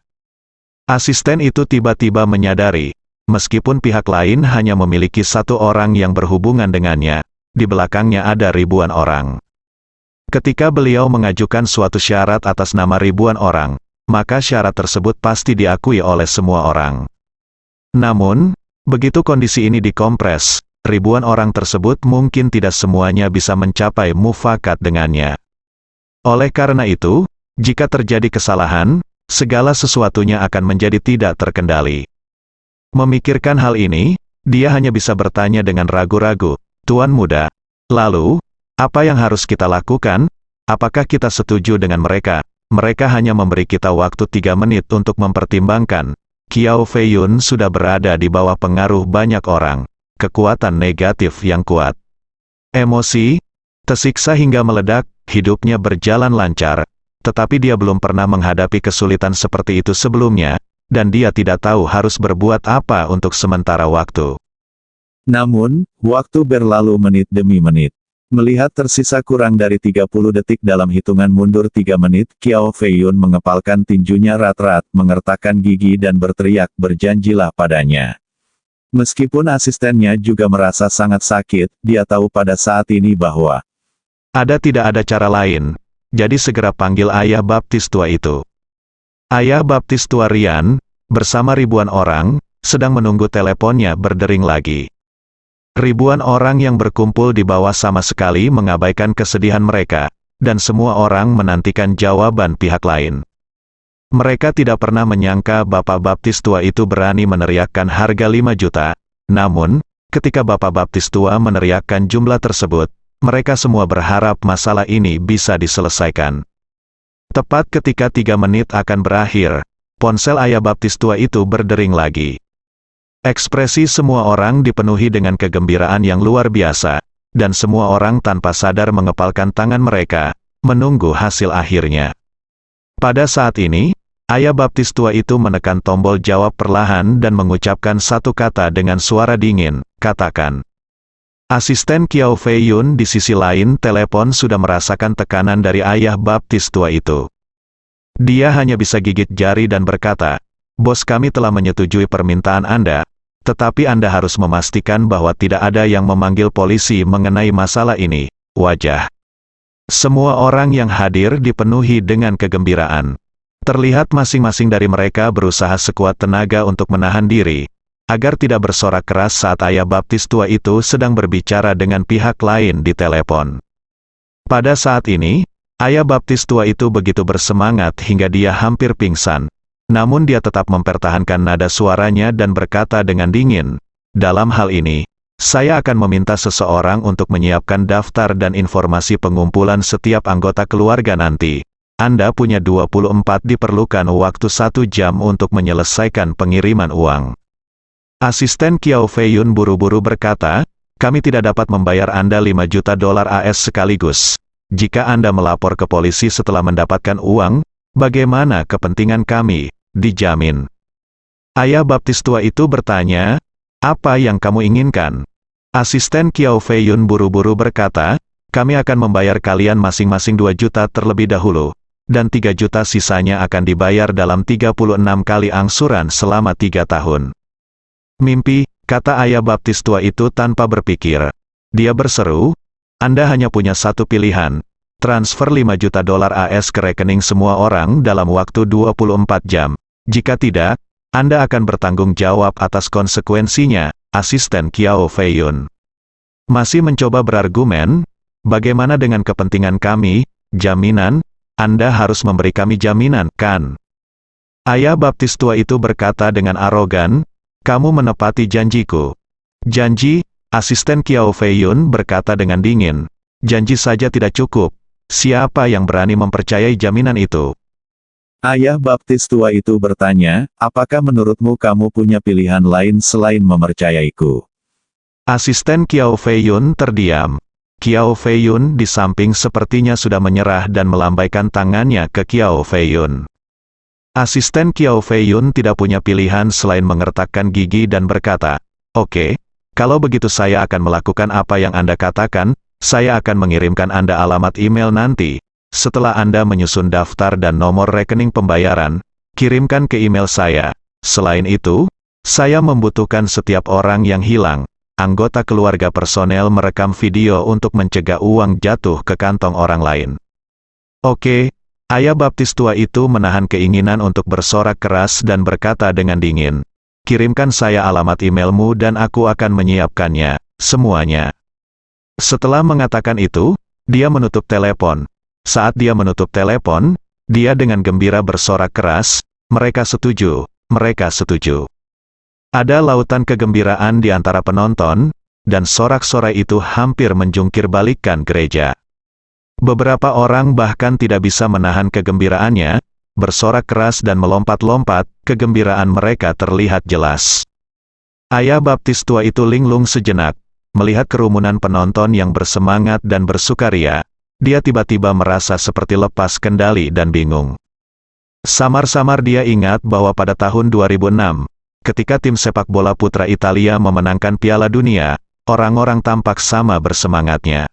Asisten itu tiba-tiba menyadari, meskipun pihak lain hanya memiliki satu orang yang berhubungan dengannya, di belakangnya ada ribuan orang. Ketika beliau mengajukan suatu syarat atas nama ribuan orang, maka syarat tersebut pasti diakui oleh semua orang. Namun, begitu kondisi ini dikompres, ribuan orang tersebut mungkin tidak semuanya bisa mencapai mufakat dengannya. Oleh karena itu, jika terjadi kesalahan, segala sesuatunya akan menjadi tidak terkendali. Memikirkan hal ini, dia hanya bisa bertanya dengan ragu-ragu, "Tuan muda, lalu, apa yang harus kita lakukan? Apakah kita setuju dengan mereka?" Mereka hanya memberi kita waktu 3 menit untuk mempertimbangkan. Qiao Feiyun sudah berada di bawah pengaruh banyak orang, kekuatan negatif yang kuat. Emosi, tersiksa hingga meledak, hidupnya berjalan lancar, tetapi dia belum pernah menghadapi kesulitan seperti itu sebelumnya, dan dia tidak tahu harus berbuat apa untuk sementara waktu. Namun, waktu berlalu menit demi menit. Melihat tersisa kurang dari 30 detik dalam hitungan mundur 3 menit, Qiao Feiyun mengepalkan tinjunya rat-rat, mengertakkan gigi dan berteriak, "Berjanjilah padanya." Meskipun asistennya juga merasa sangat sakit, dia tahu pada saat ini bahwa Tidak ada cara lain, jadi segera panggil ayah baptis tua itu. Ayah baptis tua Rian, bersama ribuan orang, sedang menunggu teleponnya berdering lagi. Ribuan orang yang berkumpul di bawah sama sekali mengabaikan kesedihan mereka, dan semua orang menantikan jawaban pihak lain. Mereka tidak pernah menyangka Bapak Baptis tua itu berani meneriakkan harga 5 juta, namun, ketika Bapak Baptis tua meneriakkan jumlah tersebut, mereka semua berharap masalah ini bisa diselesaikan. Tepat ketika 3 menit akan berakhir, ponsel ayah baptis tua itu berdering lagi. Ekspresi semua orang dipenuhi dengan kegembiraan yang luar biasa, dan semua orang tanpa sadar mengepalkan tangan mereka, menunggu hasil akhirnya. Pada saat ini, ayah baptis tua itu menekan tombol jawab perlahan dan mengucapkan satu kata dengan suara dingin, "Katakan." Asisten Qiao Feiyun di sisi lain telepon sudah merasakan tekanan dari ayah baptis tua itu. Dia hanya bisa gigit jari dan berkata, "Bos kami telah menyetujui permintaan Anda, tetapi Anda harus memastikan bahwa tidak ada yang memanggil polisi mengenai masalah ini." Wajah semua orang yang hadir dipenuhi dengan kegembiraan. Terlihat masing-masing dari mereka berusaha sekuat tenaga untuk menahan diri, agar tidak bersorak keras saat ayah baptis tua itu sedang berbicara dengan pihak lain di telepon. Pada saat ini, ayah baptis tua itu begitu bersemangat hingga dia hampir pingsan. Namun dia tetap mempertahankan nada suaranya dan berkata dengan dingin, "Dalam hal ini, saya akan meminta seseorang untuk menyiapkan daftar dan informasi pengumpulan setiap anggota keluarga nanti. Anda punya 24 diperlukan waktu 1 jam untuk menyelesaikan pengiriman uang." Asisten Qiao Feiyun buru-buru berkata, "Kami tidak dapat membayar Anda 5 juta dolar AS sekaligus. Jika Anda melapor ke polisi setelah mendapatkan uang, bagaimana kepentingan kami dijamin?" Ayah baptis tua itu bertanya, "Apa yang kamu inginkan?" Asisten Qiao Feiyun buru-buru berkata, "Kami akan membayar kalian masing-masing 2 juta terlebih dahulu, dan 3 juta sisanya akan dibayar dalam 36 kali angsuran selama 3 tahun. Mimpi, kata ayah baptis tua itu tanpa berpikir. Dia berseru, "Anda hanya punya satu pilihan. Transfer 5 juta dolar AS ke rekening semua orang dalam waktu 24 jam. Jika tidak, Anda akan bertanggung jawab atas konsekuensinya." Asisten Qiao Feiyun masih mencoba berargumen, "Bagaimana dengan kepentingan kami, jaminan? Anda harus memberi kami jaminan, kan?" Ayah baptis tua itu berkata dengan arogan, "Kamu menepati janjiku." "Janji?" Asisten Qiao Feiyun berkata dengan dingin, "Janji saja tidak cukup. Siapa yang berani mempercayai jaminan itu?" Ayah baptis tua itu bertanya, "Apakah menurutmu kamu punya pilihan lain selain mempercayaiku?" Asisten Qiao Feiyun terdiam. Qiao Feiyun di samping sepertinya sudah menyerah dan melambaikan tangannya ke Qiao Feiyun. Asisten Qiao Feiyun tidak punya pilihan selain mengertakkan gigi dan berkata, "Oke, kalau begitu saya akan melakukan apa yang Anda katakan, saya akan mengirimkan Anda alamat email nanti. Setelah Anda menyusun daftar dan nomor rekening pembayaran, kirimkan ke email saya. Selain itu, saya membutuhkan setiap orang yang hilang. Anggota keluarga personel merekam video untuk mencegah uang jatuh ke kantong orang lain." "Oke." Ayah baptis tua itu menahan keinginan untuk bersorak keras dan berkata dengan dingin, kirimkan saya alamat emailmu dan aku akan menyiapkannya, semuanya. Setelah mengatakan itu, dia menutup telepon. Saat dia menutup telepon, dia dengan gembira bersorak keras, mereka setuju, mereka setuju. Ada lautan kegembiraan di antara penonton, dan sorak-sorai itu hampir menjungkir balikkan gereja. Beberapa orang bahkan tidak bisa menahan kegembiraannya, bersorak keras dan melompat-lompat, kegembiraan mereka terlihat jelas. Ayah baptis tua itu linglung sejenak, melihat kerumunan penonton yang bersemangat dan bersukaria. Dia tiba-tiba merasa seperti lepas kendali dan bingung. Samar-samar dia ingat bahwa pada tahun 2006, ketika tim sepak bola putra Italia memenangkan Piala Dunia, orang-orang tampak sama bersemangatnya.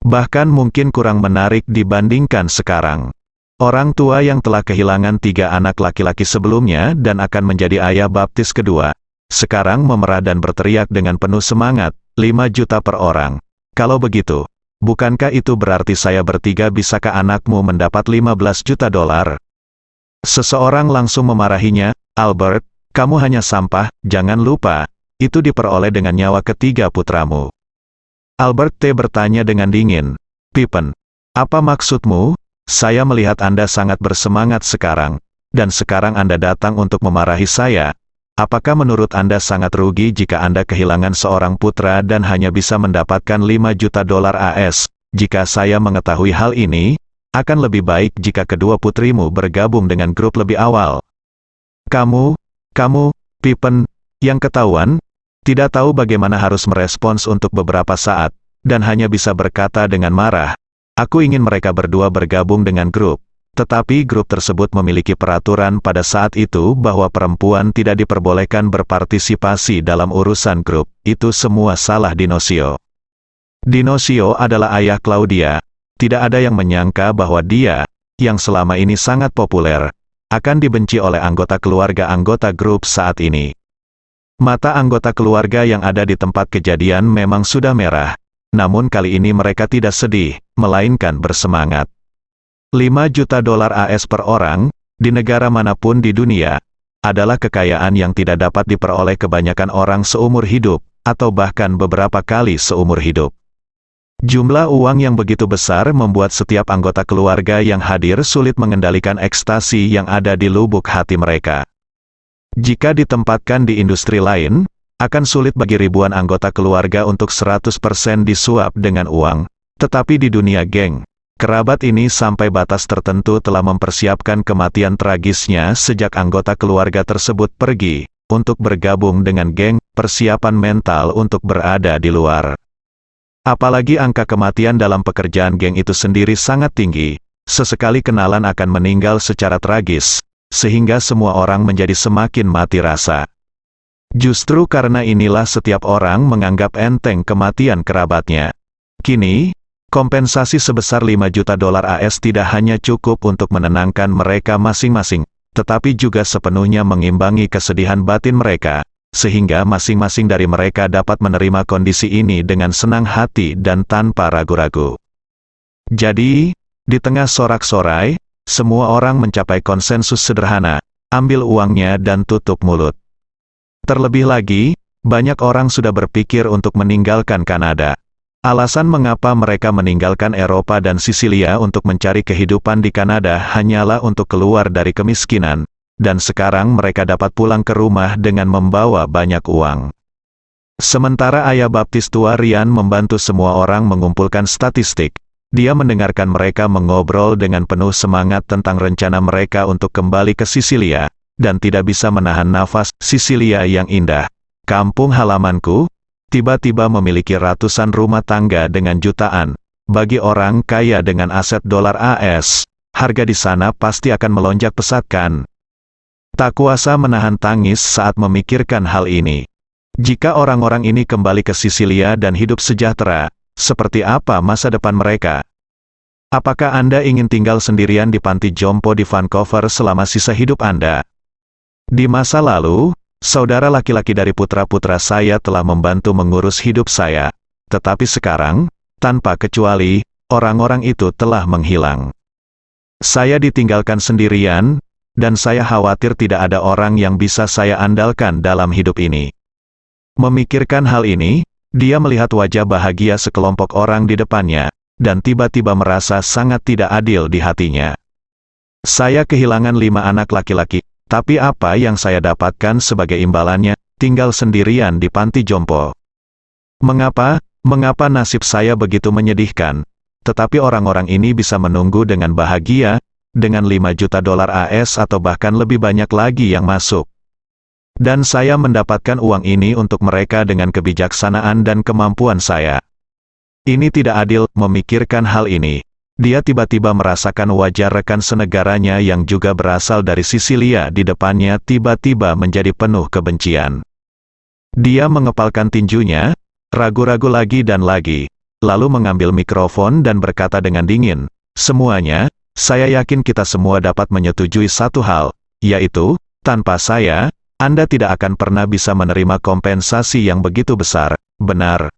Bahkan mungkin kurang menarik dibandingkan sekarang. Orang tua yang telah kehilangan 3 anak laki-laki sebelumnya dan akan menjadi ayah baptis kedua, sekarang memerah dan berteriak dengan penuh semangat, 5 juta per orang. Kalau begitu, bukankah itu berarti saya bertiga bisakah anakmu mendapat 15 juta dolar? Seseorang langsung memarahinya, Albert, kamu hanya sampah, jangan lupa, itu diperoleh dengan nyawa ketiga putramu. Albert T. bertanya dengan dingin, Pippen, apa maksudmu? Saya melihat Anda sangat bersemangat sekarang, dan sekarang Anda datang untuk memarahi saya. Apakah menurut Anda sangat rugi jika Anda kehilangan seorang putra dan hanya bisa mendapatkan 5 juta dolar AS? Jika saya mengetahui hal ini, akan lebih baik jika kedua putrimu bergabung dengan grup lebih awal. Kamu, Pippen, yang ketahuan, tidak tahu bagaimana harus merespons untuk beberapa saat, dan hanya bisa berkata dengan marah, aku ingin mereka berdua bergabung dengan grup, tetapi grup tersebut memiliki peraturan pada saat itu bahwa perempuan tidak diperbolehkan berpartisipasi dalam urusan grup, itu semua salah Dinocio. Dinocio adalah ayah Claudia, tidak ada yang menyangka bahwa dia, yang selama ini sangat populer, akan dibenci oleh anggota grup saat ini. Mata anggota keluarga yang ada di tempat kejadian memang sudah merah, namun kali ini mereka tidak sedih, melainkan bersemangat. 5 juta dolar AS per orang, di negara manapun di dunia, adalah kekayaan yang tidak dapat diperoleh kebanyakan orang seumur hidup, atau bahkan beberapa kali seumur hidup. Jumlah uang yang begitu besar membuat setiap anggota keluarga yang hadir sulit mengendalikan ekstasi yang ada di lubuk hati mereka. Jika ditempatkan di industri lain, akan sulit bagi ribuan anggota keluarga untuk 100% disuap dengan uang. Tetapi di dunia geng, kerabat ini sampai batas tertentu telah mempersiapkan kematian tragisnya sejak anggota keluarga tersebut pergi, untuk bergabung dengan geng, persiapan mental untuk berada di luar. Apalagi angka kematian dalam pekerjaan geng itu sendiri sangat tinggi, sesekali kenalan akan meninggal secara tragis, sehingga semua orang menjadi semakin mati rasa. Justru karena inilah setiap orang menganggap enteng kematian kerabatnya. Kini, kompensasi sebesar 5 juta dolar AS tidak hanya cukup untuk menenangkan mereka masing-masing, tetapi juga sepenuhnya mengimbangi kesedihan batin mereka, sehingga masing-masing dari mereka dapat menerima kondisi ini dengan senang hati dan tanpa ragu-ragu. Jadi, di tengah sorak-sorai, semua orang mencapai konsensus sederhana, ambil uangnya dan tutup mulut. Terlebih lagi, banyak orang sudah berpikir untuk meninggalkan Kanada. Alasan mengapa mereka meninggalkan Eropa dan Sisilia untuk mencari kehidupan di Kanada hanyalah untuk keluar dari kemiskinan, dan sekarang mereka dapat pulang ke rumah dengan membawa banyak uang. Sementara ayah baptis tua Ryan membantu semua orang mengumpulkan statistik, dia mendengarkan mereka mengobrol dengan penuh semangat tentang rencana mereka untuk kembali ke Sisilia, dan tidak bisa menahan nafas. Sisilia yang indah, kampung halamanku, tiba-tiba memiliki ratusan rumah tangga dengan jutaan. Bagi orang kaya dengan aset dolar AS, harga di sana pasti akan melonjak pesat kan? Tak kuasa menahan tangis saat memikirkan hal ini. Jika orang-orang ini kembali ke Sisilia dan hidup sejahtera, seperti apa masa depan mereka? Apakah Anda ingin tinggal sendirian di panti jompo di Vancouver selama sisa hidup Anda? Di masa lalu, saudara laki-laki dari putra-putra saya telah membantu mengurus hidup saya, tetapi sekarang, tanpa kecuali, orang-orang itu telah menghilang. Saya ditinggalkan sendirian, dan saya khawatir tidak ada orang yang bisa saya andalkan dalam hidup ini. Memikirkan hal ini, dia melihat wajah bahagia sekelompok orang di depannya, dan tiba-tiba merasa sangat tidak adil di hatinya. Saya kehilangan 5 anak laki-laki, tapi apa yang saya dapatkan sebagai imbalannya, tinggal sendirian di panti jompo. Mengapa nasib saya begitu menyedihkan? Tetapi orang-orang ini bisa menunggu dengan bahagia, dengan 5 juta dolar AS atau bahkan lebih banyak lagi yang masuk. Dan saya mendapatkan uang ini untuk mereka dengan kebijaksanaan dan kemampuan saya. Ini tidak adil. Memikirkan hal ini, dia tiba-tiba merasakan wajah rekan senegaranya yang juga berasal dari Sisilia di depannya tiba-tiba menjadi penuh kebencian. Dia mengepalkan tinjunya, ragu-ragu lagi dan lagi, lalu mengambil mikrofon dan berkata dengan dingin, "Semuanya, saya yakin kita semua dapat menyetujui satu hal, yaitu, tanpa saya, Anda tidak akan pernah bisa menerima kompensasi yang begitu besar, benar?"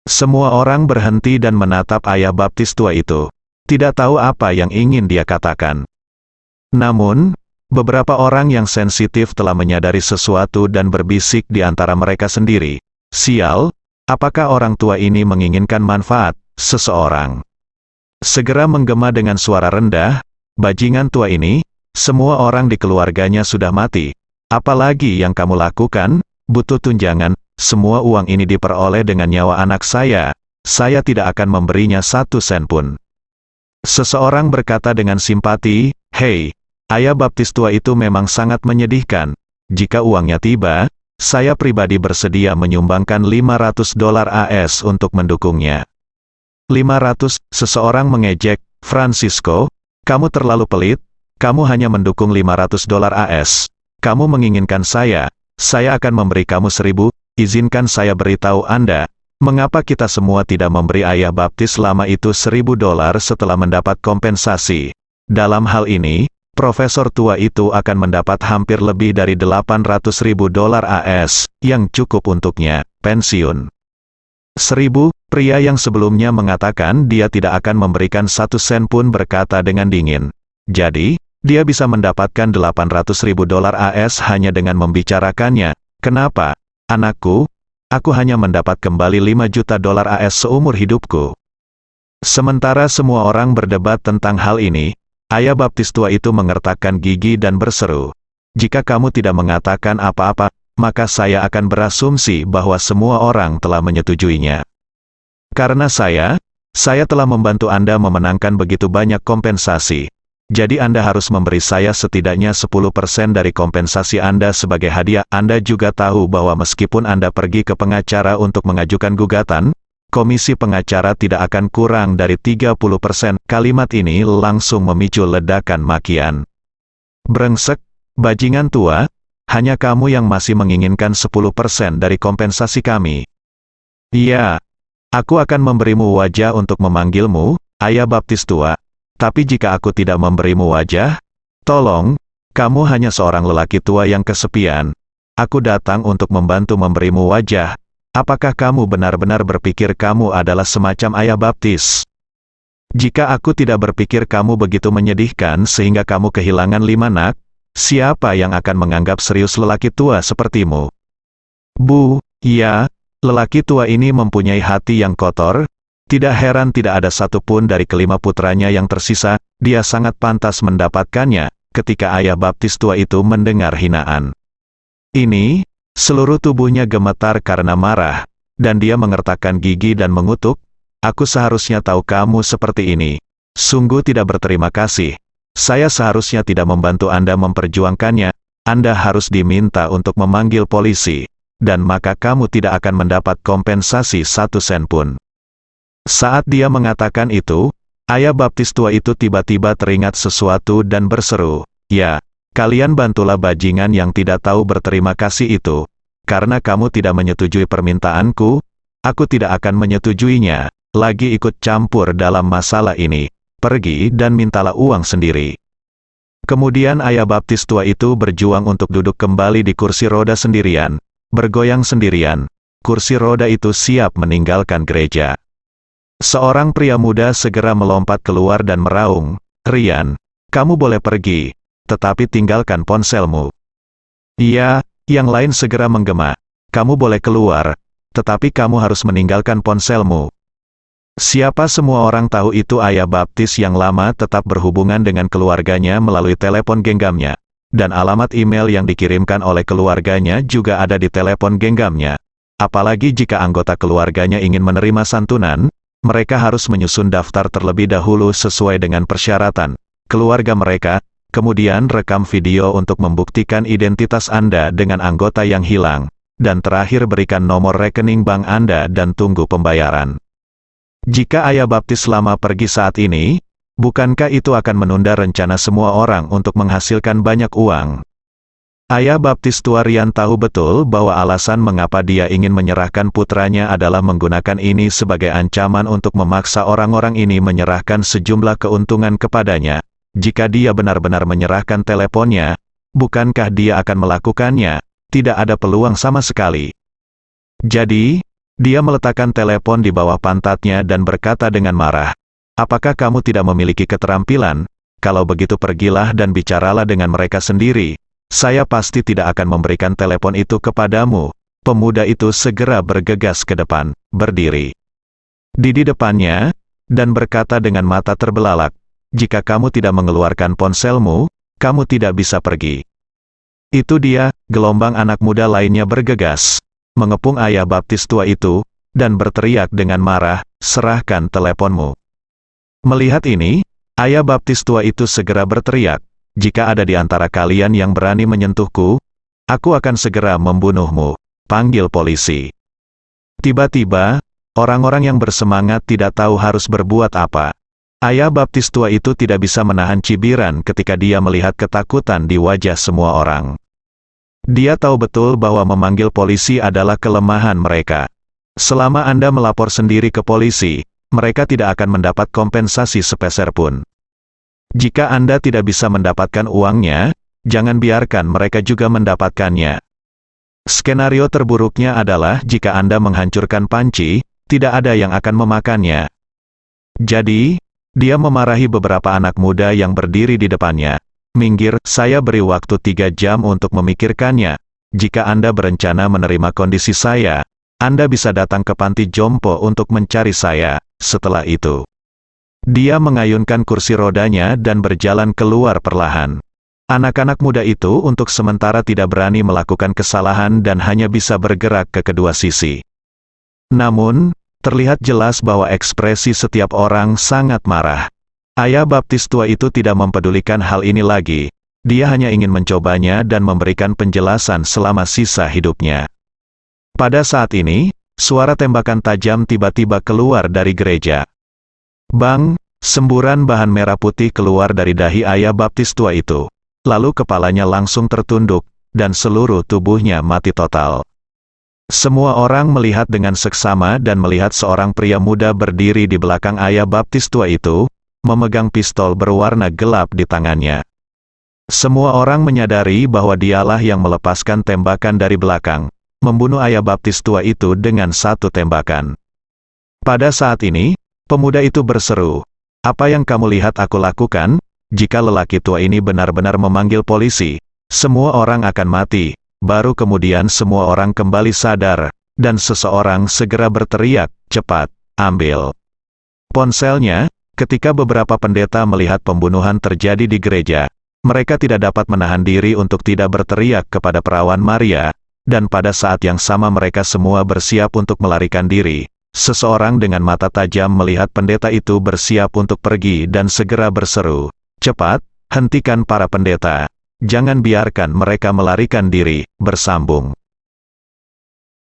Semua orang berhenti dan menatap ayah baptis tua itu. Tidak tahu apa yang ingin dia katakan. Namun, beberapa orang yang sensitif telah menyadari sesuatu dan berbisik di antara mereka sendiri. "Sial, apakah orang tua ini menginginkan manfaat seseorang?" Segera menggema dengan suara rendah, "Bajingan tua ini, semua orang di keluarganya sudah mati. Apalagi yang kamu lakukan? Butuh tunjangan. Semua uang ini diperoleh dengan nyawa anak saya. Saya tidak akan memberinya 1 sen pun." Seseorang berkata dengan simpati, "Hei, ayah baptis tua itu memang sangat menyedihkan. Jika uangnya tiba, saya pribadi bersedia menyumbangkan 500 dolar AS untuk mendukungnya." 500, seseorang mengejek, "Francisco, kamu terlalu pelit, kamu hanya mendukung 500 dolar AS. Kamu menginginkan saya akan memberi kamu 1000, izinkan saya beritahu Anda, mengapa kita semua tidak memberi ayah baptis lama itu 1000 dolar setelah mendapat kompensasi. Dalam hal ini, profesor tua itu akan mendapat hampir lebih dari 800.000 dolar AS, yang cukup untuknya, pensiun. 1000, pria yang sebelumnya mengatakan dia tidak akan memberikan 1 sen pun berkata dengan dingin. Jadi, dia bisa mendapatkan 800.000 dolar AS hanya dengan membicarakannya. Kenapa, anakku? Aku hanya mendapat kembali 5 juta dolar AS seumur hidupku. Sementara semua orang berdebat tentang hal ini, ayah baptis tua itu mengertakkan gigi dan berseru, "Jika kamu tidak mengatakan apa-apa, maka saya akan berasumsi bahwa semua orang telah menyetujuinya. Karena saya telah membantu Anda memenangkan begitu banyak kompensasi. Jadi Anda harus memberi saya setidaknya 10% dari kompensasi Anda sebagai hadiah. Anda juga tahu bahwa meskipun Anda pergi ke pengacara untuk mengajukan gugatan, komisi pengacara tidak akan kurang dari 30%. Kalimat ini langsung memicu ledakan makian. "Brengsek, bajingan tua, hanya kamu yang masih menginginkan 10% dari kompensasi kami." "Iya, aku akan memberimu wajah untuk memanggilmu, ayah baptis tua. Tapi jika aku tidak memberimu wajah, tolong, kamu hanya seorang lelaki tua yang kesepian. Aku datang untuk membantu memberimu wajah. Apakah kamu benar-benar berpikir kamu adalah semacam ayah baptis? Jika aku tidak berpikir kamu begitu menyedihkan sehingga kamu kehilangan 5 anak, siapa yang akan menganggap serius lelaki tua sepertimu?" "Bu, ya, lelaki tua ini mempunyai hati yang kotor. Tidak heran tidak ada satupun dari kelima putranya yang tersisa, dia sangat pantas mendapatkannya." Ketika ayah baptis tua itu mendengar hinaan ini, seluruh tubuhnya gemetar karena marah, dan dia mengertakkan gigi dan mengutuk, "Aku seharusnya tahu kamu seperti ini. Sungguh tidak berterima kasih. Saya seharusnya tidak membantu Anda memperjuangkannya. Anda harus diminta untuk memanggil polisi, dan maka kamu tidak akan mendapat kompensasi 1 sen pun." Saat dia mengatakan itu, ayah baptis tua itu tiba-tiba teringat sesuatu dan berseru, "Ya, kalian bantulah bajingan yang tidak tahu berterima kasih itu. Karena kamu tidak menyetujui permintaanku, aku tidak akan menyetujuinya lagi ikut campur dalam masalah ini. Pergi dan mintalah uang sendiri." Kemudian ayah baptis tua itu berjuang untuk duduk kembali di kursi roda sendirian, bergoyang sendirian. Kursi roda itu siap meninggalkan gereja. Seorang pria muda segera melompat keluar dan meraung, "Ryan, kamu boleh pergi. tetapi tinggalkan ponselmu. Iya, yang lain segera menggema. Kamu boleh keluar, tetapi kamu harus meninggalkan ponselmu. Siapa semua orang tahu itu ayah baptis yang lama tetap berhubungan dengan keluarganya melalui telepon genggamnya. Dan alamat email yang dikirimkan oleh keluarganya juga ada di telepon genggamnya. Apalagi jika anggota keluarganya ingin menerima santunan, mereka harus menyusun daftar terlebih dahulu sesuai dengan persyaratan keluarga mereka, kemudian rekam video untuk membuktikan identitas Anda dengan anggota yang hilang, dan terakhir berikan nomor rekening bank Anda dan tunggu pembayaran. Jika ayah baptis lama pergi saat ini, bukankah itu akan menunda rencana semua orang untuk menghasilkan banyak uang? Ayah baptis tua Rian tahu betul bahwa alasan mengapa dia ingin menyerahkan putranya adalah menggunakan ini sebagai ancaman untuk memaksa orang-orang ini menyerahkan sejumlah keuntungan kepadanya. Jika dia benar-benar menyerahkan teleponnya, bukankah dia akan melakukannya? Tidak ada peluang sama sekali. Jadi, dia meletakkan telepon di bawah pantatnya dan berkata dengan marah, "Apakah kamu tidak memiliki keterampilan? Kalau begitu pergilah dan bicaralah dengan mereka sendiri. Saya pasti tidak akan memberikan telepon itu kepadamu." Pemuda itu segera bergegas ke depan, berdiri di depannya, dan berkata dengan mata terbelalak, "Jika kamu tidak mengeluarkan ponselmu, kamu tidak bisa pergi." Itu dia, gelombang anak muda lainnya bergegas, mengepung ayah baptis tua itu, dan berteriak dengan marah, "Serahkan teleponmu." Melihat ini, ayah baptis tua itu segera berteriak, "Jika ada di antara kalian yang berani menyentuhku, aku akan segera membunuhmu. Panggil polisi." Tiba-tiba, orang-orang yang bersemangat tidak tahu harus berbuat apa. Ayah baptis tua itu tidak bisa menahan cibiran ketika dia melihat ketakutan di wajah semua orang. Dia tahu betul bahwa memanggil polisi adalah kelemahan mereka. Selama Anda melapor sendiri ke polisi, mereka tidak akan mendapat kompensasi sepeser pun. Jika Anda tidak bisa mendapatkan uangnya, jangan biarkan mereka juga mendapatkannya. Skenario terburuknya adalah jika Anda menghancurkan panci, tidak ada yang akan memakannya. Jadi, dia memarahi beberapa anak muda yang berdiri di depannya. "Minggir, saya beri waktu 3 jam untuk memikirkannya. Jika Anda berencana menerima kondisi saya, Anda bisa datang ke panti jompo untuk mencari saya." Setelah itu, dia mengayunkan kursi rodanya dan berjalan keluar perlahan. Anak-anak muda itu untuk sementara tidak berani melakukan kesalahan dan hanya bisa bergerak ke kedua sisi. Namun, terlihat jelas bahwa ekspresi setiap orang sangat marah. Ayah baptis tua itu tidak mempedulikan hal ini lagi. Dia hanya ingin mencobanya dan memberikan penjelasan selama sisa hidupnya. Pada saat ini, suara tembakan tajam tiba-tiba keluar dari gereja. Bang! Semburan bahan merah putih keluar dari dahi ayah baptis tua itu. Lalu kepalanya langsung tertunduk, dan seluruh tubuhnya mati total. Semua orang melihat dengan seksama dan melihat seorang pria muda berdiri di belakang ayah baptis tua itu, memegang pistol berwarna gelap di tangannya. Semua orang menyadari bahwa dialah yang melepaskan tembakan dari belakang, membunuh ayah baptis tua itu dengan satu tembakan. Pada saat ini, pemuda itu berseru, "Apa yang kamu lihat aku lakukan? Jika lelaki tua ini benar-benar memanggil polisi, semua orang akan mati." Baru kemudian semua orang kembali sadar, dan seseorang segera berteriak, "Cepat, ambil ponselnya." Ketika beberapa pendeta melihat pembunuhan terjadi di gereja, mereka tidak dapat menahan diri untuk tidak berteriak kepada perawan Maria, dan pada saat yang sama mereka semua bersiap untuk melarikan diri. Seseorang dengan mata tajam melihat pendeta itu bersiap untuk pergi dan segera berseru, "Cepat, hentikan para pendeta. Jangan biarkan mereka melarikan diri." Bersambung.